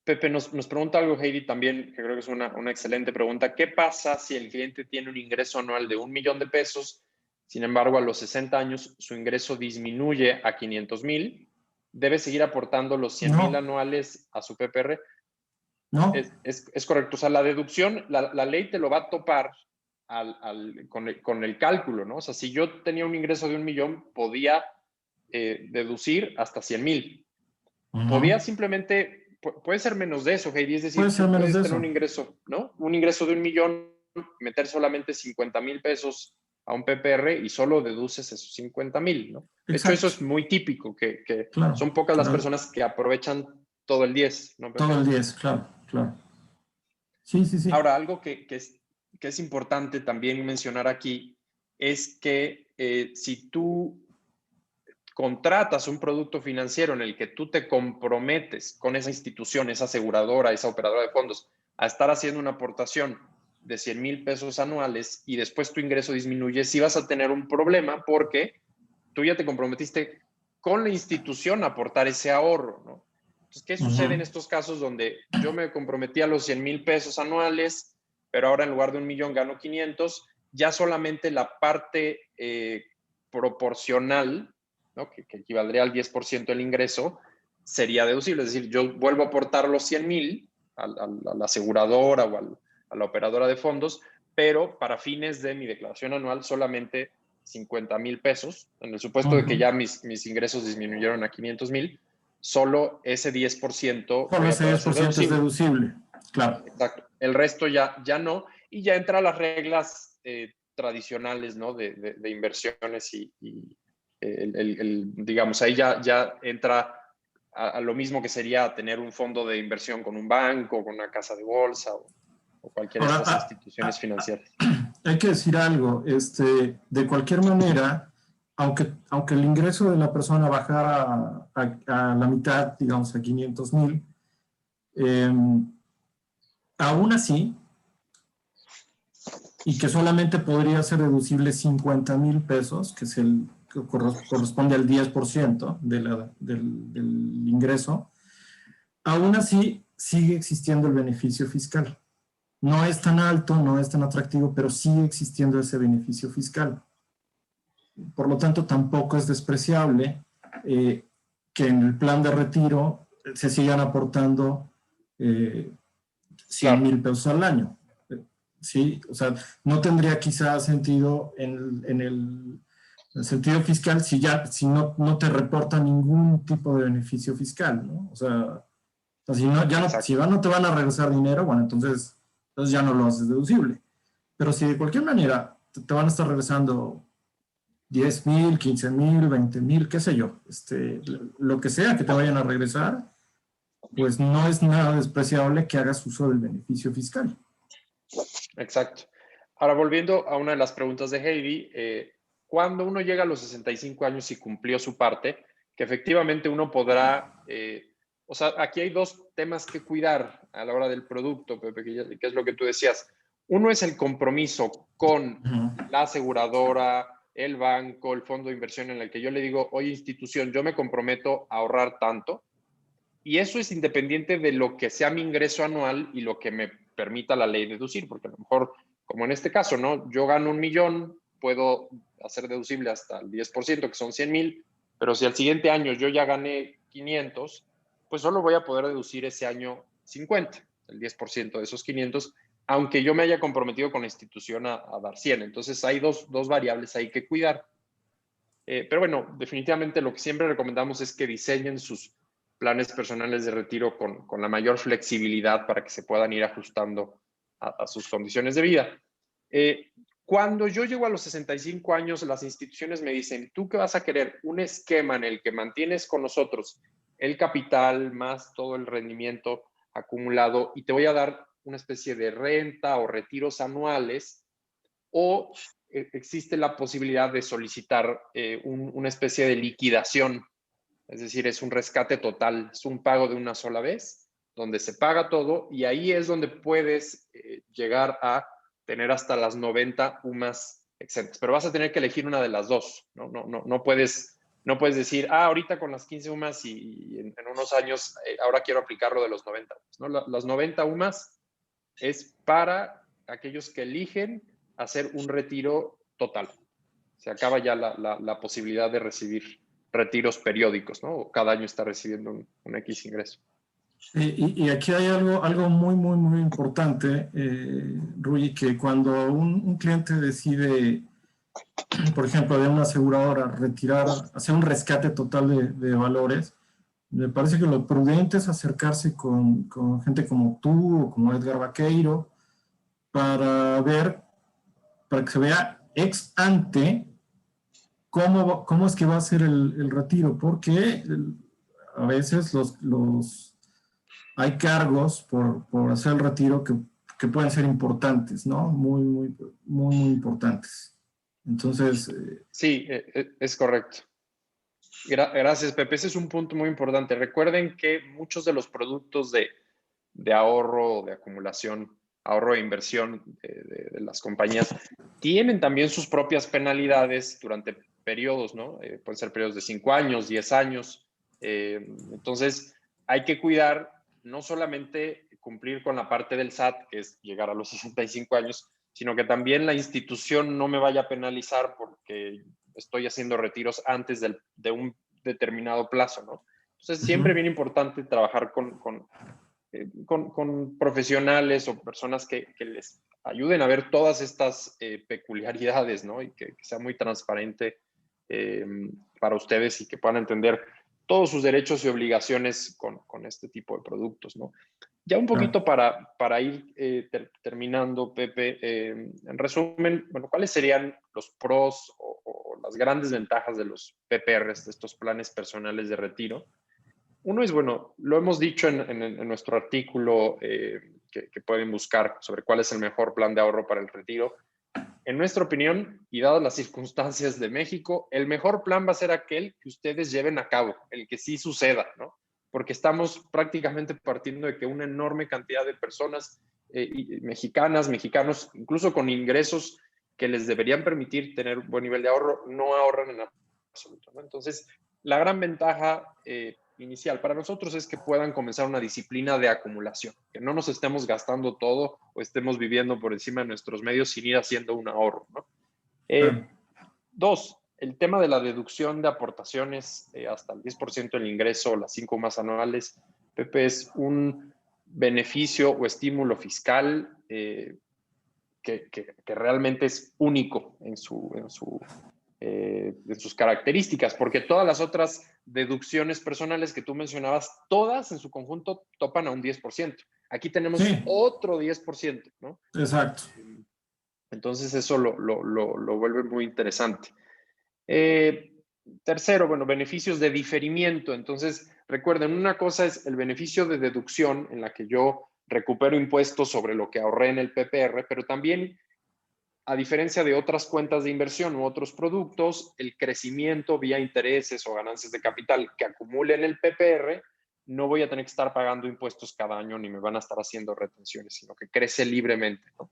Pepe, nos pregunta algo Heidi también, que creo que es una excelente pregunta. ¿Qué pasa si el cliente tiene un ingreso anual de 1 millón de pesos? Sin embargo, a los 60 años su ingreso disminuye a 500,000. ¿Debe seguir aportando los 100,000 No, anuales a su PPR? no. Es correcto. O sea, la deducción, la ley te lo va a topar con el cálculo, ¿no? O sea, si yo tenía un ingreso de 1 millón, podía deducir hasta 100,000. Podía simplemente, puede ser menos de eso, Heidi, es Puede decir, ser tú menos de puedes tener un eso. ingreso, ¿no? Un ingreso de 1 millón, meter solamente 50,000 pesos a un PPR y solo deduces esos 50,000, ¿no? De hecho, eso Exacto. es muy típico, que Claro, son pocas las claro. personas que aprovechan todo el 10, ¿no, Todo Pepe? el 10, claro, claro. Sí, sí, sí. Ahora, algo que es importante también mencionar aquí es que si tú contratas un producto financiero en el que tú te comprometes con esa institución, esa aseguradora, esa operadora de fondos, a estar haciendo una aportación de 100,000 pesos anuales y después tu ingreso disminuye, sí vas a tener un problema porque tú ya te comprometiste con la institución a aportar ese ahorro, ¿no? Entonces, ¿qué sucede en estos casos donde yo me comprometí a los 100,000 pesos anuales, pero ahora en lugar de 1 millón gano 500, ya solamente la parte proporcional, ¿no? que equivaldría al 10% del ingreso, sería deducible. Es decir, yo vuelvo a aportar los 100,000 a la aseguradora o a la operadora de fondos, pero para fines de mi declaración anual solamente 50,000 pesos, en el supuesto de que ya mis ingresos disminuyeron a 500,000, solo ese 10% Solo voy a ese poder hacer 10% es deducible. deducible, claro. Exacto. El resto ya no, y ya entra las reglas tradicionales, ¿no? de inversiones y digamos, ahí ya entra a lo mismo que sería tener un fondo de inversión con un banco, con una casa de bolsa o cualquiera de Ahora, estas instituciones financieras. hay que decir algo, de cualquier manera, aunque el ingreso de la persona bajara a la mitad, digamos a 500,000, aún así, y que solamente podría ser deducible 50,000 pesos, que es que corresponde al 10% del ingreso, aún así sigue existiendo el beneficio fiscal. No es tan alto, no es tan atractivo, pero sigue existiendo ese beneficio fiscal. Por lo tanto, tampoco es despreciable que en el plan de retiro se sigan aportando 100,000 pesos al año. ¿Sí? O sea, no tendría quizás sentido en el sentido fiscal si no te reporta ningún tipo de beneficio fiscal, ¿no? O sea, si no te van a regresar dinero, bueno, entonces ya no lo haces deducible. Pero si de cualquier manera te van a estar regresando 10,000, 15,000, 20,000, qué sé yo, lo que sea que te vayan a regresar, pues no es nada despreciable que hagas uso del beneficio fiscal. Exacto. Ahora, volviendo a una de las preguntas de Heidi, cuando uno llega a los 65 años y cumplió su parte, que efectivamente uno podrá, o sea, aquí hay dos temas que cuidar a la hora del producto, Pepe, que es lo que tú decías. Uno es el compromiso con la aseguradora, el banco, el fondo de inversión en el que yo le digo, oye, institución, yo me comprometo a ahorrar tanto. Y eso es independiente de lo que sea mi ingreso anual y lo que me permita la ley deducir, porque a lo mejor, como en este caso, ¿no? Yo gano 1 millón, puedo hacer deducible hasta el 10%, que son 100,000, pero si al siguiente año yo ya gané 500, pues solo voy a poder deducir ese año 50, el 10% de esos 500, aunque yo me haya comprometido con la institución a dar 100. Entonces hay dos variables ahí que cuidar. Pero bueno, definitivamente lo que siempre recomendamos es que diseñen sus planes personales de retiro con la mayor flexibilidad para que se puedan ir ajustando a sus condiciones de vida. Cuando yo llego a los 65 años, las instituciones me dicen, ¿tú qué vas a querer? Un esquema en el que mantienes con nosotros el capital más todo el rendimiento acumulado y te voy a dar una especie de renta o retiros anuales, o existe la posibilidad de solicitar una especie de liquidación, es decir, es un rescate total, es un pago de una sola vez, donde se paga todo y ahí es donde puedes llegar a tener hasta las 90 UMAS exentas, pero vas a tener que elegir una de las dos, no puedes decir, ahorita con las 15 UMAS y en unos años ahora quiero aplicar lo de los 90 UMAS, ¿no? Las 90 UMAS es para aquellos que eligen hacer un retiro total. Se acaba ya la posibilidad de recibir retiros periódicos, ¿no? Cada año está recibiendo un X ingreso. Y aquí hay algo muy, muy, muy importante, Rui, que cuando un cliente decide, por ejemplo, de una aseguradora, hacer un rescate total de valores, me parece que lo prudente es acercarse con gente como tú o como Edgar Vaqueiro para que se vea ex ante cómo es que va a ser el retiro, porque a veces hay cargos por hacer el retiro que pueden ser importantes, ¿no? Muy, muy, muy, muy importantes. Entonces... Sí, es correcto. Gracias, Pepe. Ese es un punto muy importante. Recuerden que muchos de los productos de ahorro, de acumulación, ahorro e inversión de las compañías tienen también sus propias penalidades durante periodos, ¿no? Pueden ser periodos de 5 años, 10 años. Entonces, hay que cuidar no solamente cumplir con la parte del SAT, que es llegar a los 65 años, sino que también la institución no me vaya a penalizar porque estoy haciendo retiros antes de un determinado plazo, ¿no? Entonces, siempre bien importante trabajar con profesionales o personas que les ayuden a ver todas estas peculiaridades, ¿no? Y que sea muy transparente para ustedes y que puedan entender todos sus derechos y obligaciones con este tipo de productos, ¿no? Ya un poquito para ir terminando, Pepe, en resumen, bueno, ¿cuáles serían los pros o las grandes ventajas de los PPRs, de estos planes personales de retiro? Uno es, bueno, lo hemos dicho en nuestro artículo que pueden buscar sobre cuál es el mejor plan de ahorro para el retiro. En nuestra opinión, y dadas las circunstancias de México, el mejor plan va a ser aquel que ustedes lleven a cabo, el que sí suceda, ¿no? Porque estamos prácticamente partiendo de que una enorme cantidad de personas mexicanas, mexicanos, incluso con ingresos que les deberían permitir tener un buen nivel de ahorro, no ahorran en absoluto, ¿no? Entonces, la gran ventaja inicial para nosotros es que puedan comenzar una disciplina de acumulación, que no nos estemos gastando todo o estemos viviendo por encima de nuestros medios sin ir haciendo un ahorro, ¿no? Dos, el tema de la deducción de aportaciones hasta el 10% del ingreso, las 5 más anuales, Pepe, es un beneficio o estímulo fiscal que realmente es único en sus características, porque todas las otras deducciones personales que tú mencionabas, todas en su conjunto topan a un 10%. Aquí tenemos otro 10%, ¿no? Exacto. Entonces eso lo vuelve muy interesante. Tercero, bueno, beneficios de diferimiento. Entonces, recuerden, una cosa es el beneficio de deducción en la que yo recupero impuestos sobre lo que ahorré en el PPR, pero también, a diferencia de otras cuentas de inversión u otros productos, el crecimiento vía intereses o ganancias de capital que acumule en el PPR, no voy a tener que estar pagando impuestos cada año ni me van a estar haciendo retenciones, sino que crece libremente, ¿no?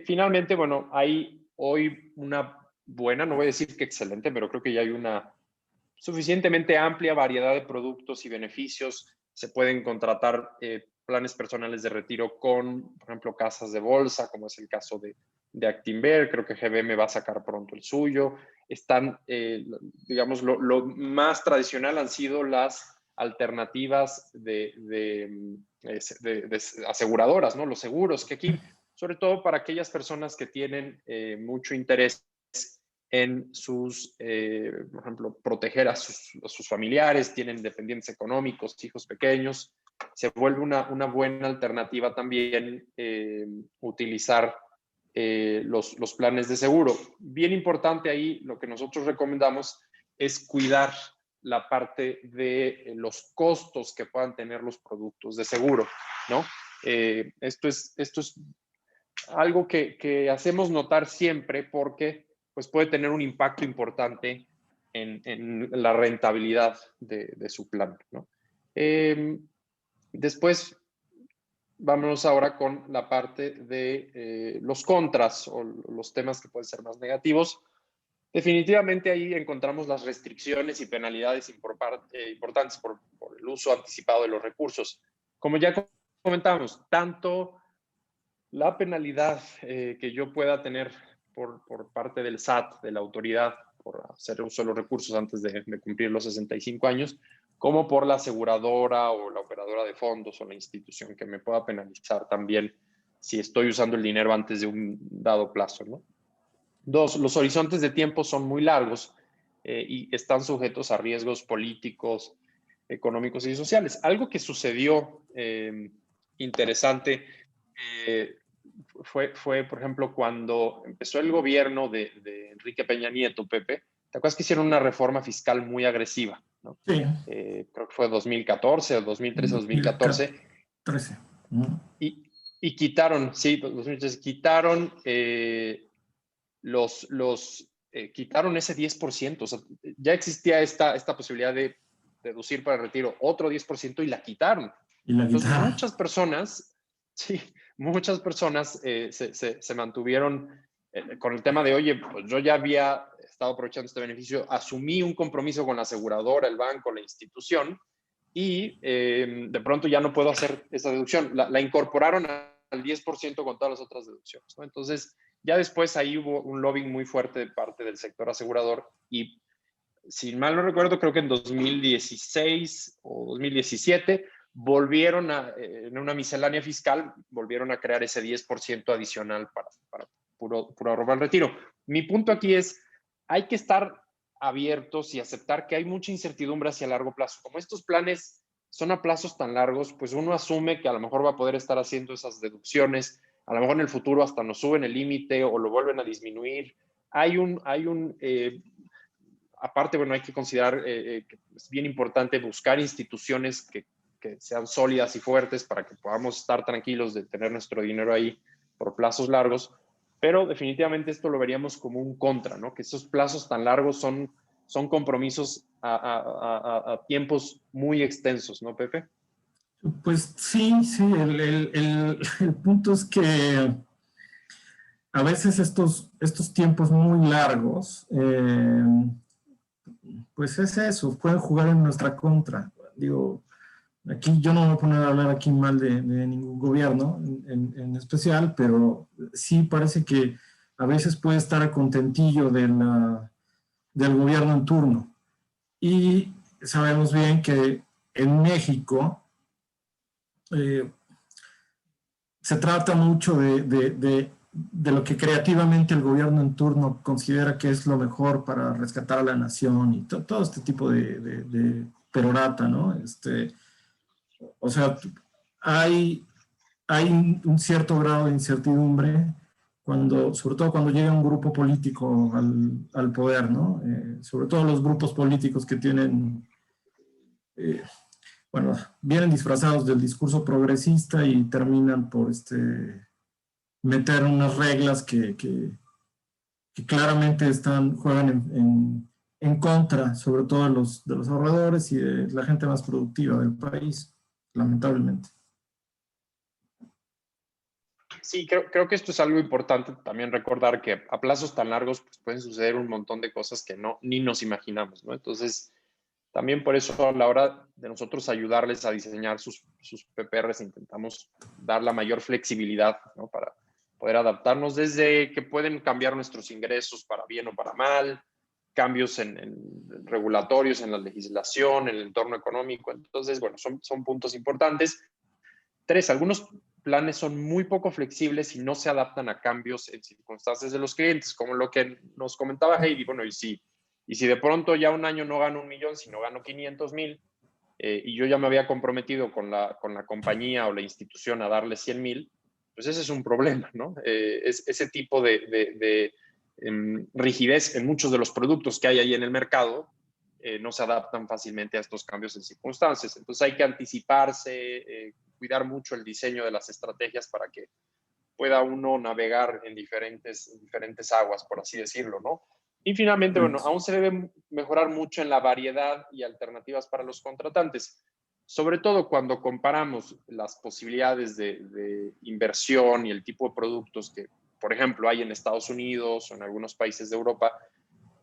Finalmente, bueno, hay hoy una buena, no voy a decir que excelente, pero creo que ya hay una suficientemente amplia variedad de productos y beneficios. Se pueden contratar planes personales de retiro con, por ejemplo, casas de bolsa, como es el caso de Actinver. Creo que GBM va a sacar pronto el suyo. Están, digamos, lo más tradicional han sido las alternativas de aseguradoras, ¿no? Los seguros, que aquí, sobre todo para aquellas personas que tienen mucho interés en por ejemplo, proteger a sus familiares, tienen dependientes económicos, hijos pequeños, se vuelve una buena alternativa también utilizar los planes de seguro. Bien importante ahí, lo que nosotros recomendamos es cuidar la parte de los costos que puedan tener los productos de seguro, ¿no? Esto es algo que hacemos notar siempre porque pues, puede tener un impacto importante en la rentabilidad de su plan, ¿no? Después, vámonos ahora con la parte de los contras o los temas que pueden ser más negativos. Definitivamente ahí encontramos las restricciones y penalidades importantes por el uso anticipado de los recursos. Como ya comentamos, tanto la penalidad que yo pueda tener por parte del SAT, de la autoridad, por hacer uso de los recursos antes de cumplir los 65 años, como por la aseguradora o la operadora de fondos o la institución que me pueda penalizar también si estoy usando el dinero antes de un dado plazo, ¿no? Dos, los horizontes de tiempo son muy largos y están sujetos a riesgos políticos, económicos y sociales. Algo que sucedió interesante fue, por ejemplo, cuando empezó el gobierno de Enrique Peña Nieto, Pepe. ¿Te acuerdas que hicieron una reforma fiscal muy agresiva, ¿no? Sí. Creo que fue 2014 o 2013 o 2014. 13. Y quitaron, sí, 2013, quitaron quitaron ese 10%. O sea, ya existía esta posibilidad de deducir para el retiro otro 10% y la quitaron. Entonces, muchas personas se mantuvieron con el tema de, oye, pues yo ya había estado aprovechando este beneficio, asumí un compromiso con la aseguradora, el banco, la institución, y de pronto ya no puedo hacer esa deducción. La incorporaron al 10% con todas las otras deducciones, ¿no? Entonces, ya después ahí hubo un lobbying muy fuerte de parte del sector asegurador y, si mal no recuerdo, creo que en 2016 o 2017 volvieron en una miscelánea fiscal, volvieron a crear ese 10% adicional para puro ahorro al retiro. Mi punto aquí es, hay que estar abiertos y aceptar que hay mucha incertidumbre hacia largo plazo. Como estos planes son a plazos tan largos, pues uno asume que a lo mejor va a poder estar haciendo esas deducciones, a lo mejor en el futuro hasta nos suben el límite o lo vuelven a disminuir. Aparte, bueno, hay que considerar que es bien importante buscar instituciones que sean sólidas y fuertes para que podamos estar tranquilos de tener nuestro dinero ahí por plazos largos, pero definitivamente esto lo veríamos como un contra, ¿no? Que esos plazos tan largos son compromisos a tiempos muy extensos, ¿no, Pepe? Pues sí, sí, el punto es que a veces estos tiempos muy largos, pues es eso, pueden jugar en nuestra contra. Digo, aquí yo no me voy a poner a hablar aquí mal de ningún gobierno en especial, pero sí parece que a veces puede estar a contentillo del gobierno en turno. Y sabemos bien que en México eh, se trata mucho de lo que creativamente el gobierno en turno considera que es lo mejor para rescatar a la nación y todo este tipo de perorata, ¿no? O sea, hay, hay un cierto grado de incertidumbre sobre todo cuando llega un grupo político al poder, ¿no? Sobre todo los grupos políticos que tienen, eh, bueno, vienen disfrazados del discurso progresista y terminan por meter unas reglas que claramente juegan en contra, sobre todo de los ahorradores y de la gente más productiva del país, lamentablemente. Sí, creo que esto es algo importante también recordar que a plazos tan largos pues, pueden suceder un montón de cosas que ni nos imaginamos, ¿no? Entonces, también por eso a la hora de nosotros ayudarles a diseñar sus PPRs, intentamos dar la mayor flexibilidad, ¿no? Para poder adaptarnos desde que pueden cambiar nuestros ingresos para bien o para mal, cambios en regulatorios, en la legislación, en el entorno económico. Entonces, bueno, son puntos importantes. Tres, algunos planes son muy poco flexibles y no se adaptan a cambios en circunstancias de los clientes, como lo que nos comentaba Heidi. Bueno, y si de pronto ya un año no gano 1,000,000, sino gano 500,000, y yo ya me había comprometido con la compañía o la institución a darle 100,000, pues ese es un problema, ¿no? Ese tipo de rigidez en muchos de los productos que hay ahí en el mercado no se adaptan fácilmente a estos cambios en circunstancias. Entonces hay que anticiparse, cuidar mucho el diseño de las estrategias para que pueda uno navegar en diferentes aguas, por así decirlo, ¿no? Y finalmente, bueno, aún se debe mejorar mucho en la variedad y alternativas para los contratantes, sobre todo cuando comparamos las posibilidades de inversión y el tipo de productos que, por ejemplo, hay en Estados Unidos o en algunos países de Europa.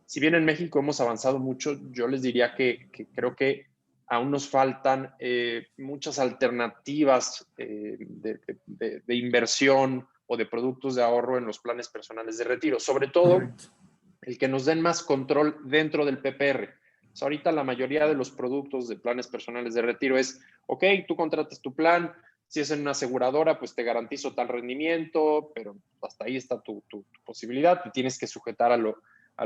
Si bien en México hemos avanzado mucho, yo les diría que creo que aún nos faltan muchas alternativas de inversión o de productos de ahorro en los planes personales de retiro, sobre todo Correcto. el que nos den más control dentro del PPR. O sea, ahorita la mayoría de los productos de planes personales de retiro es, ok, tú contratas tu plan, si es en una aseguradora, pues te garantizo tal rendimiento, pero hasta ahí está tu posibilidad, te tienes que sujetar a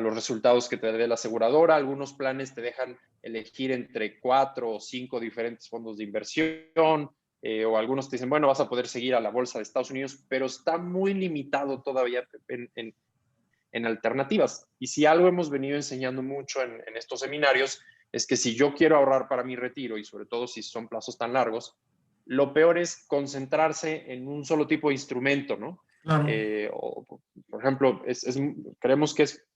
los resultados que te dé la aseguradora. Algunos planes te dejan elegir entre 4 o 5 diferentes fondos de inversión, o algunos te dicen, bueno, vas a poder seguir a la bolsa de Estados Unidos, pero está muy limitado todavía en alternativas. Y si algo hemos venido enseñando mucho en estos seminarios, es que si yo quiero ahorrar para mi retiro, y sobre todo si son plazos tan largos, lo peor es concentrarse en un solo tipo de instrumento, ¿no? Claro. Por ejemplo, creemos que es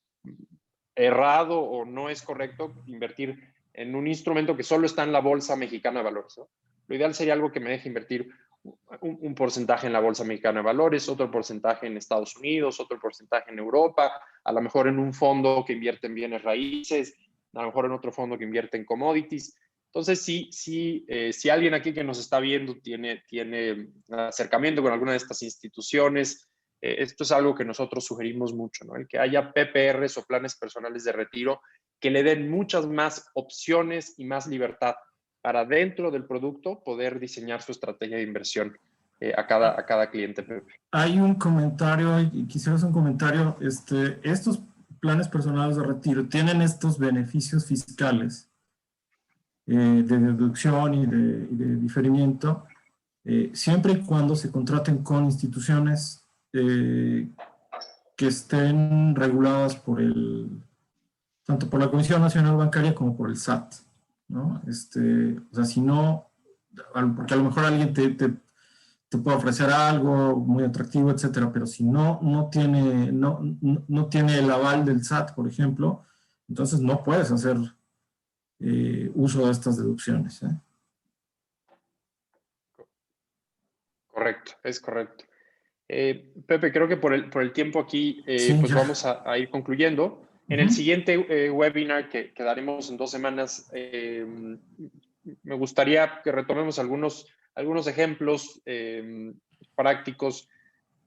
errado o no es correcto invertir en un instrumento que solo está en la Bolsa Mexicana de Valores, ¿no? Lo ideal sería algo que me deje invertir un porcentaje en la Bolsa Mexicana de Valores, otro porcentaje en Estados Unidos, otro porcentaje en Europa, a lo mejor en un fondo que invierte en bienes raíces, a lo mejor en otro fondo que invierte en commodities. Entonces, si alguien aquí que nos está viendo tiene acercamiento con alguna de estas instituciones, esto es algo que nosotros sugerimos mucho, ¿no? El que haya PPRs o planes personales de retiro que le den muchas más opciones y más libertad para dentro del producto poder diseñar su estrategia de inversión a cada cliente, Pepe. Hay un comentario, y quisiera hacer un comentario, estos planes personales de retiro tienen estos beneficios fiscales de deducción y de diferimiento, siempre y cuando se contraten con instituciones que estén reguladas tanto por la Comisión Nacional Bancaria como por el SAT, ¿no? O sea, si no, porque a lo mejor alguien te puede ofrecer algo muy atractivo, etcétera, pero si no tiene el aval del SAT, por ejemplo, entonces no puedes hacer uso de estas deducciones, ¿eh? Correcto, es correcto. Pepe, creo que por el tiempo aquí, Sí, pues ya. vamos a ir concluyendo. En el siguiente webinar que daremos en 2 semanas, me gustaría que retomemos algunos ejemplos prácticos,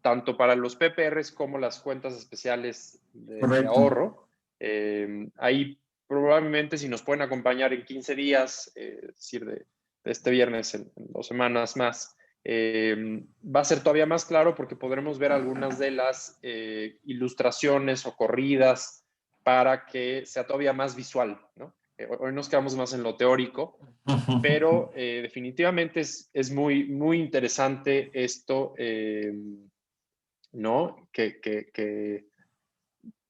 tanto para los PPRs como las cuentas especiales de Correcto. ahorro. Ahí probablemente si nos pueden acompañar en 15 días, es decir, de este viernes en 2 semanas más, va a ser todavía más claro porque podremos ver algunas de las ilustraciones o corridas para que sea todavía más visual, ¿no? Hoy nos quedamos más en lo teórico, pero definitivamente es muy, muy interesante esto, ¿no? Que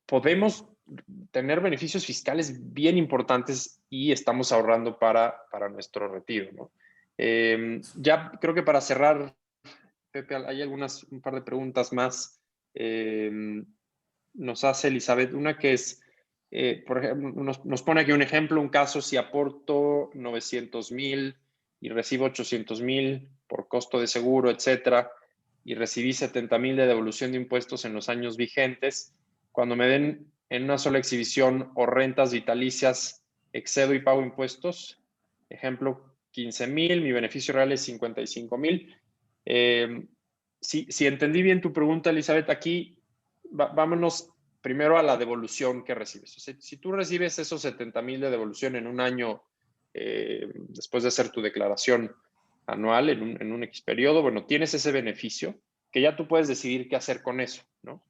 podemos tener beneficios fiscales bien importantes y estamos ahorrando para nuestro retiro, ¿no? Ya creo que para cerrar, Pepe, hay un par de preguntas más. Nos hace Elizabeth una que es, por ejemplo, nos pone aquí un ejemplo, un caso, si aporto 900,000 y recibo 800,000 por costo de seguro, etcétera, y recibí 70,000 de devolución de impuestos en los años vigentes, cuando me den en una sola exhibición o rentas vitalicias, excedo y pago impuestos. Ejemplo, 15,000, mi beneficio real es 55,000. Si entendí bien tu pregunta, Elizabeth, aquí vámonos primero a la devolución que recibes. O sea, si tú recibes esos 70,000 de devolución en un año, después de hacer tu declaración anual en un X periodo, bueno, tienes ese beneficio que ya tú puedes decidir qué hacer con eso, ¿no?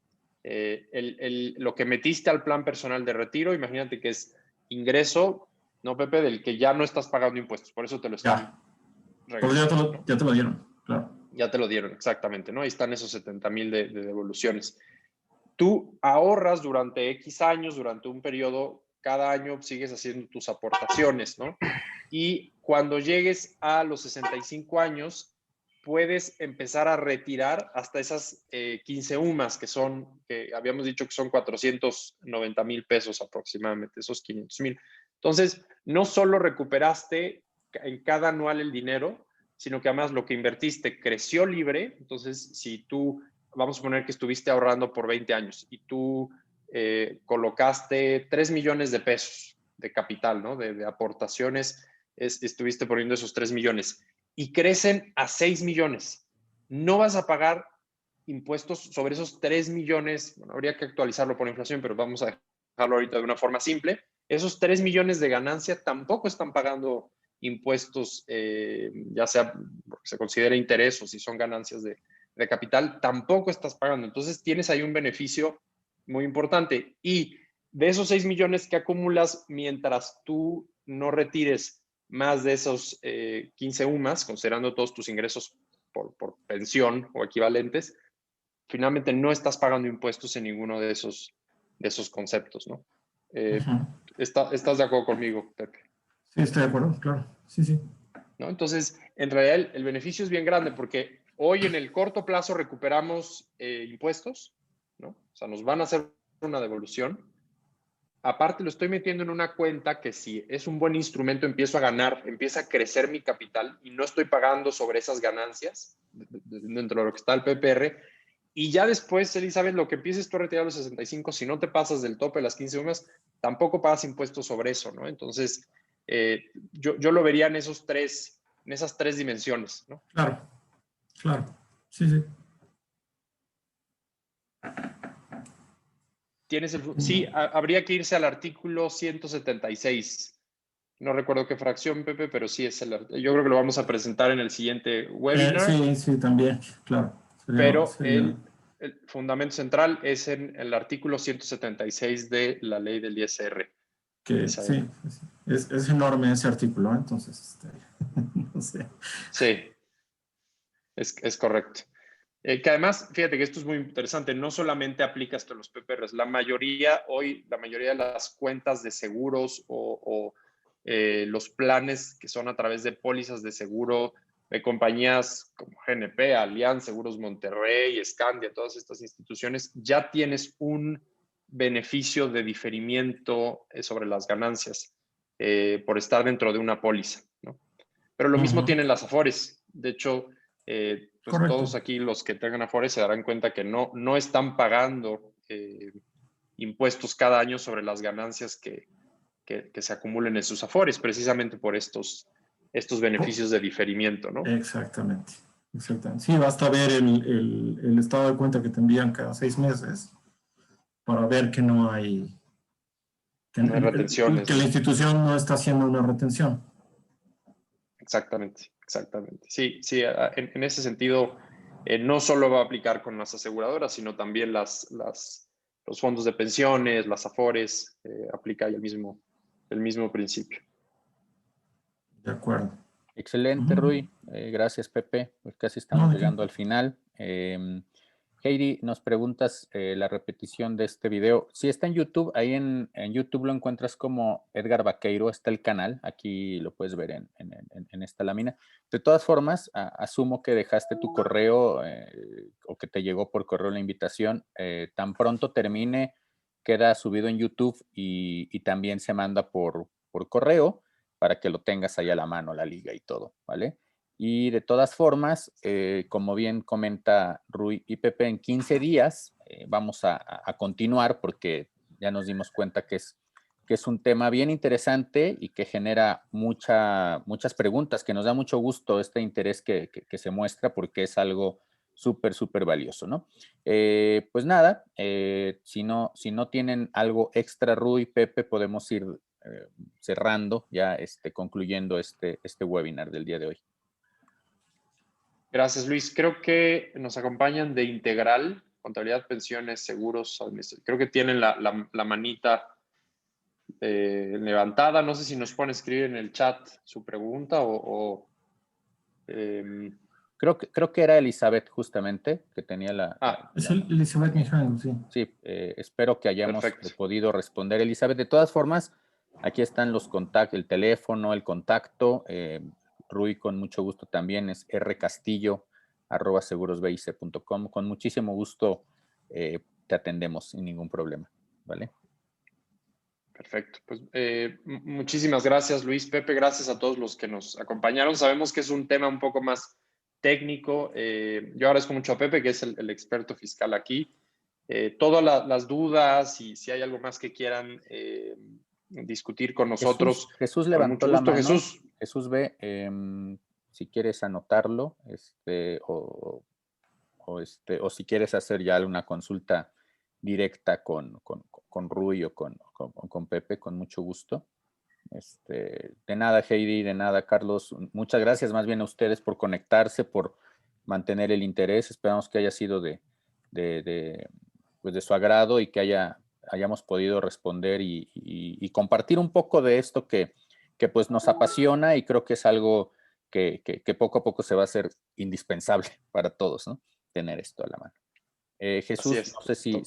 Lo que metiste al plan personal de retiro, imagínate que es ingreso, ¿no, Pepe? Del que ya no estás pagando impuestos, por eso te lo están Ya. Pues regresando, ¿no? ya te lo dieron, claro. Ya te lo dieron, exactamente, ¿no? Ahí están esos 70,000 de devoluciones. Tú ahorras durante X años, durante un periodo, cada año sigues haciendo tus aportaciones, ¿no? Y cuando llegues a los 65 años, puedes empezar a retirar hasta esas 15 UMAS, que habíamos dicho que son 490,000 pesos aproximadamente, esos 500,000. Entonces, no solo recuperaste en cada anual el dinero, sino que además lo que invertiste creció libre. Entonces, si tú, vamos a poner que estuviste ahorrando por 20 años y tú colocaste 3 millones de pesos de capital, ¿no? De aportaciones, estuviste poniendo esos 3 millones y crecen a 6 millones. No vas a pagar impuestos sobre esos 3 millones. Bueno, habría que actualizarlo por inflación, pero vamos a dejarlo ahorita de una forma simple. Esos 3 millones de ganancia tampoco están pagando impuestos, ya sea porque se considera interés o si son ganancias de capital, tampoco estás pagando. Entonces tienes ahí un beneficio muy importante. Y de esos 6 millones que acumulas mientras tú no retires más de esos 15 UMAS, considerando todos tus ingresos por pensión o equivalentes, finalmente no estás pagando impuestos en ninguno de esos conceptos, ¿no? ¿Estás de acuerdo conmigo, Pepe? Sí, estoy de acuerdo, claro. Sí, sí. ¿No? Entonces, en realidad el beneficio es bien grande porque hoy en el corto plazo recuperamos impuestos, ¿no? O sea, nos van a hacer una devolución. Aparte, lo estoy metiendo en una cuenta que si es un buen instrumento, empiezo a ganar, empieza a crecer mi capital y no estoy pagando sobre esas ganancias dentro de lo que está el PPR. Y ya después, Elizabeth, lo que empieces tú a retirar los 65, si no te pasas del tope de las 15 UMAS, tampoco pagas impuestos sobre eso, ¿no? Entonces, yo lo vería en esas tres dimensiones, ¿no? Claro, claro. Sí, sí. Sí, habría que irse al artículo 176. No recuerdo qué fracción, Pepe, pero sí es yo creo que lo vamos a presentar en el siguiente webinar. Sí, sí, también, claro. Pero Sería... el fundamento central es en el artículo 176 de la ley del ISR. Que sí, es enorme ese artículo, ¿eh? Entonces, no sé. Sí, es correcto. Que además, fíjate que esto es muy interesante, no solamente aplica esto a los PPRs, la mayoría de las cuentas de seguros o los planes que son a través de pólizas de seguro de compañías como GNP, Allianz, Seguros Monterrey, Scandia, todas estas instituciones, ya tienes un beneficio de diferimiento sobre las ganancias por estar dentro de una póliza, ¿no? Pero lo mismo tienen las Afores. De hecho, pues Correcto. todos aquí los que tengan Afores se darán cuenta que no están pagando impuestos cada año sobre las ganancias que se acumulen en sus Afores, precisamente por estos beneficios de diferimiento, ¿no? Exactamente. Exactamente. Sí, basta ver el estado de cuenta que te envían cada 6 meses para ver que no hay... No hay retenciones. Que la institución no está haciendo una retención. Exactamente, exactamente. Sí, en ese sentido, no solo va a aplicar con las aseguradoras, sino también los fondos de pensiones, las Afores, aplica ahí el mismo principio. De acuerdo. Excelente, Rui. Gracias, Pepe. Pues casi estamos llegando al final. Heidi, nos preguntas la repetición de este video. Si está en YouTube, ahí en YouTube lo encuentras como Edgar Vaqueiro, está el canal. Aquí lo puedes ver en esta lámina. De todas formas, asumo que dejaste tu correo o que te llegó por correo la invitación. Tan pronto termine, queda subido en YouTube y también se manda por correo para que lo tengas ahí a la mano, la liga y todo, ¿vale? Y de todas formas, como bien comenta Rui y Pepe, en 15 días vamos a continuar porque ya nos dimos cuenta que es un tema bien interesante y que genera muchas preguntas, que nos da mucho gusto este interés que se muestra porque es algo súper valioso, ¿no? Pues nada, si no tienen algo extra, Rui, Pepe, podemos ir cerrando, ya concluyendo este webinar del día de hoy. Gracias, Luis. Creo que nos acompañan de Integral, Contabilidad, Pensiones, Seguros, creo que tienen la manita levantada. No sé si nos pueden escribir en el chat su pregunta Creo que era Elizabeth justamente, que tenía es Elizabeth Mijangos, sí. Sí, espero que hayamos podido responder. Elizabeth, de todas formas, aquí están los contactos, el teléfono, el contacto. Rui, con mucho gusto también, es rcastillo@segurosbic.com. Con muchísimo gusto te atendemos sin ningún problema, ¿vale? Perfecto. Pues muchísimas gracias, Luis, Pepe. Gracias a todos los que nos acompañaron. Sabemos que es un tema un poco más técnico. Yo agradezco mucho a Pepe, que es el experto fiscal aquí. Todas las dudas y si hay algo más que quieran discutir con nosotros. Jesús levantó la mano. Jesús ve, si quieres anotarlo, o si quieres hacer ya una consulta directa con Rui o con Pepe, con mucho gusto. De nada, Heidi, de nada, Carlos. Muchas gracias más bien a ustedes por conectarse, por mantener el interés. Esperamos que haya sido de su agrado y que hayamos podido responder y compartir un poco de esto que pues nos apasiona y creo que es algo que poco a poco se va a hacer indispensable para todos, ¿no? Tener esto a la mano. Jesús, no sé si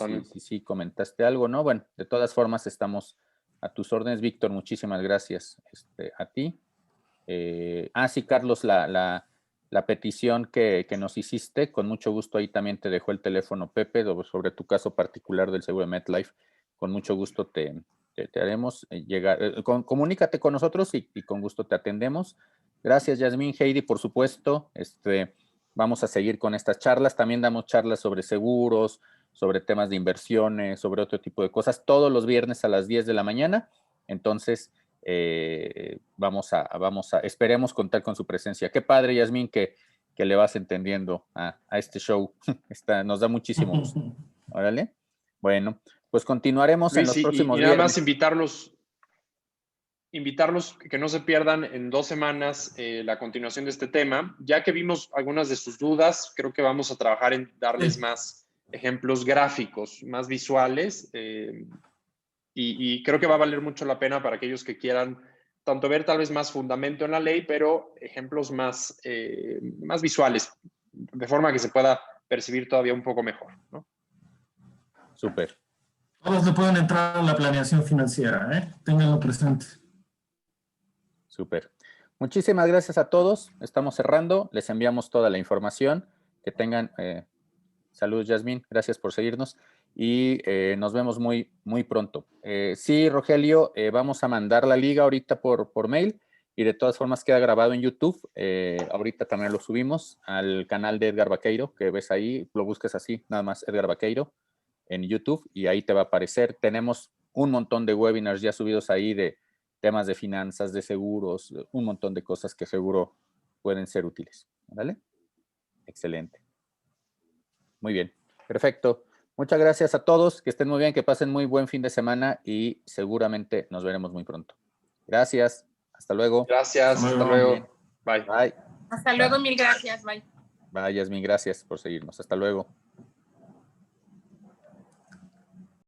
comentaste algo, ¿no? Bueno, de todas formas estamos a tus órdenes. Víctor, muchísimas gracias a ti. Sí, Carlos, la petición que nos hiciste, con mucho gusto ahí también te dejó el teléfono Pepe sobre tu caso particular del seguro de MetLife. Con mucho gusto te haremos llegar. Comunícate con nosotros y con gusto te atendemos. Gracias, Yasmín, Heidi, por supuesto. Vamos a seguir con estas charlas. También damos charlas sobre seguros, sobre temas de inversiones, sobre otro tipo de cosas, todos los viernes a las 10 de la mañana. Entonces, esperemos contar con su presencia. Qué padre, Yasmín, que le vas entendiendo a este show. Nos da muchísimo gusto. Órale. Bueno, pues continuaremos Luis, en los próximos y nada viernes. más invitarlos que no se pierdan en 2 semanas la continuación de este tema. Ya que vimos algunas de sus dudas, creo que vamos a trabajar en darles más ejemplos gráficos, más visuales, y creo que va a valer mucho la pena para aquellos que quieran tanto ver tal vez más fundamento en la ley, pero ejemplos más visuales, de forma que se pueda percibir todavía un poco mejor, ¿no? Súper. Todos le pueden entrar a la planeación financiera, ¿eh? Ténganlo presente. Súper. Muchísimas gracias a todos. Estamos cerrando. Les enviamos toda la información. Que tengan saludos, Yasmín. Gracias por seguirnos. Y nos vemos muy, muy pronto. Sí, Rogelio, vamos a mandar la liga ahorita por mail. Y de todas formas queda grabado en YouTube. Ahorita también lo subimos al canal de Edgar Vaqueiro, que ves ahí. Lo buscas así, nada más Edgar Vaqueiro en YouTube. Y ahí te va a aparecer. Tenemos un montón de webinars ya subidos ahí de temas de finanzas, de seguros, un montón de cosas que seguro pueden ser útiles. ¿Vale? Excelente. Muy bien. Perfecto. Muchas gracias a todos. Que estén muy bien, que pasen muy buen fin de semana y seguramente nos veremos muy pronto. Gracias. Hasta luego. Gracias. Hasta luego. Bye. Bye. Hasta luego, mil gracias. Bye. Bye, Yasmín. Gracias por seguirnos. Hasta luego.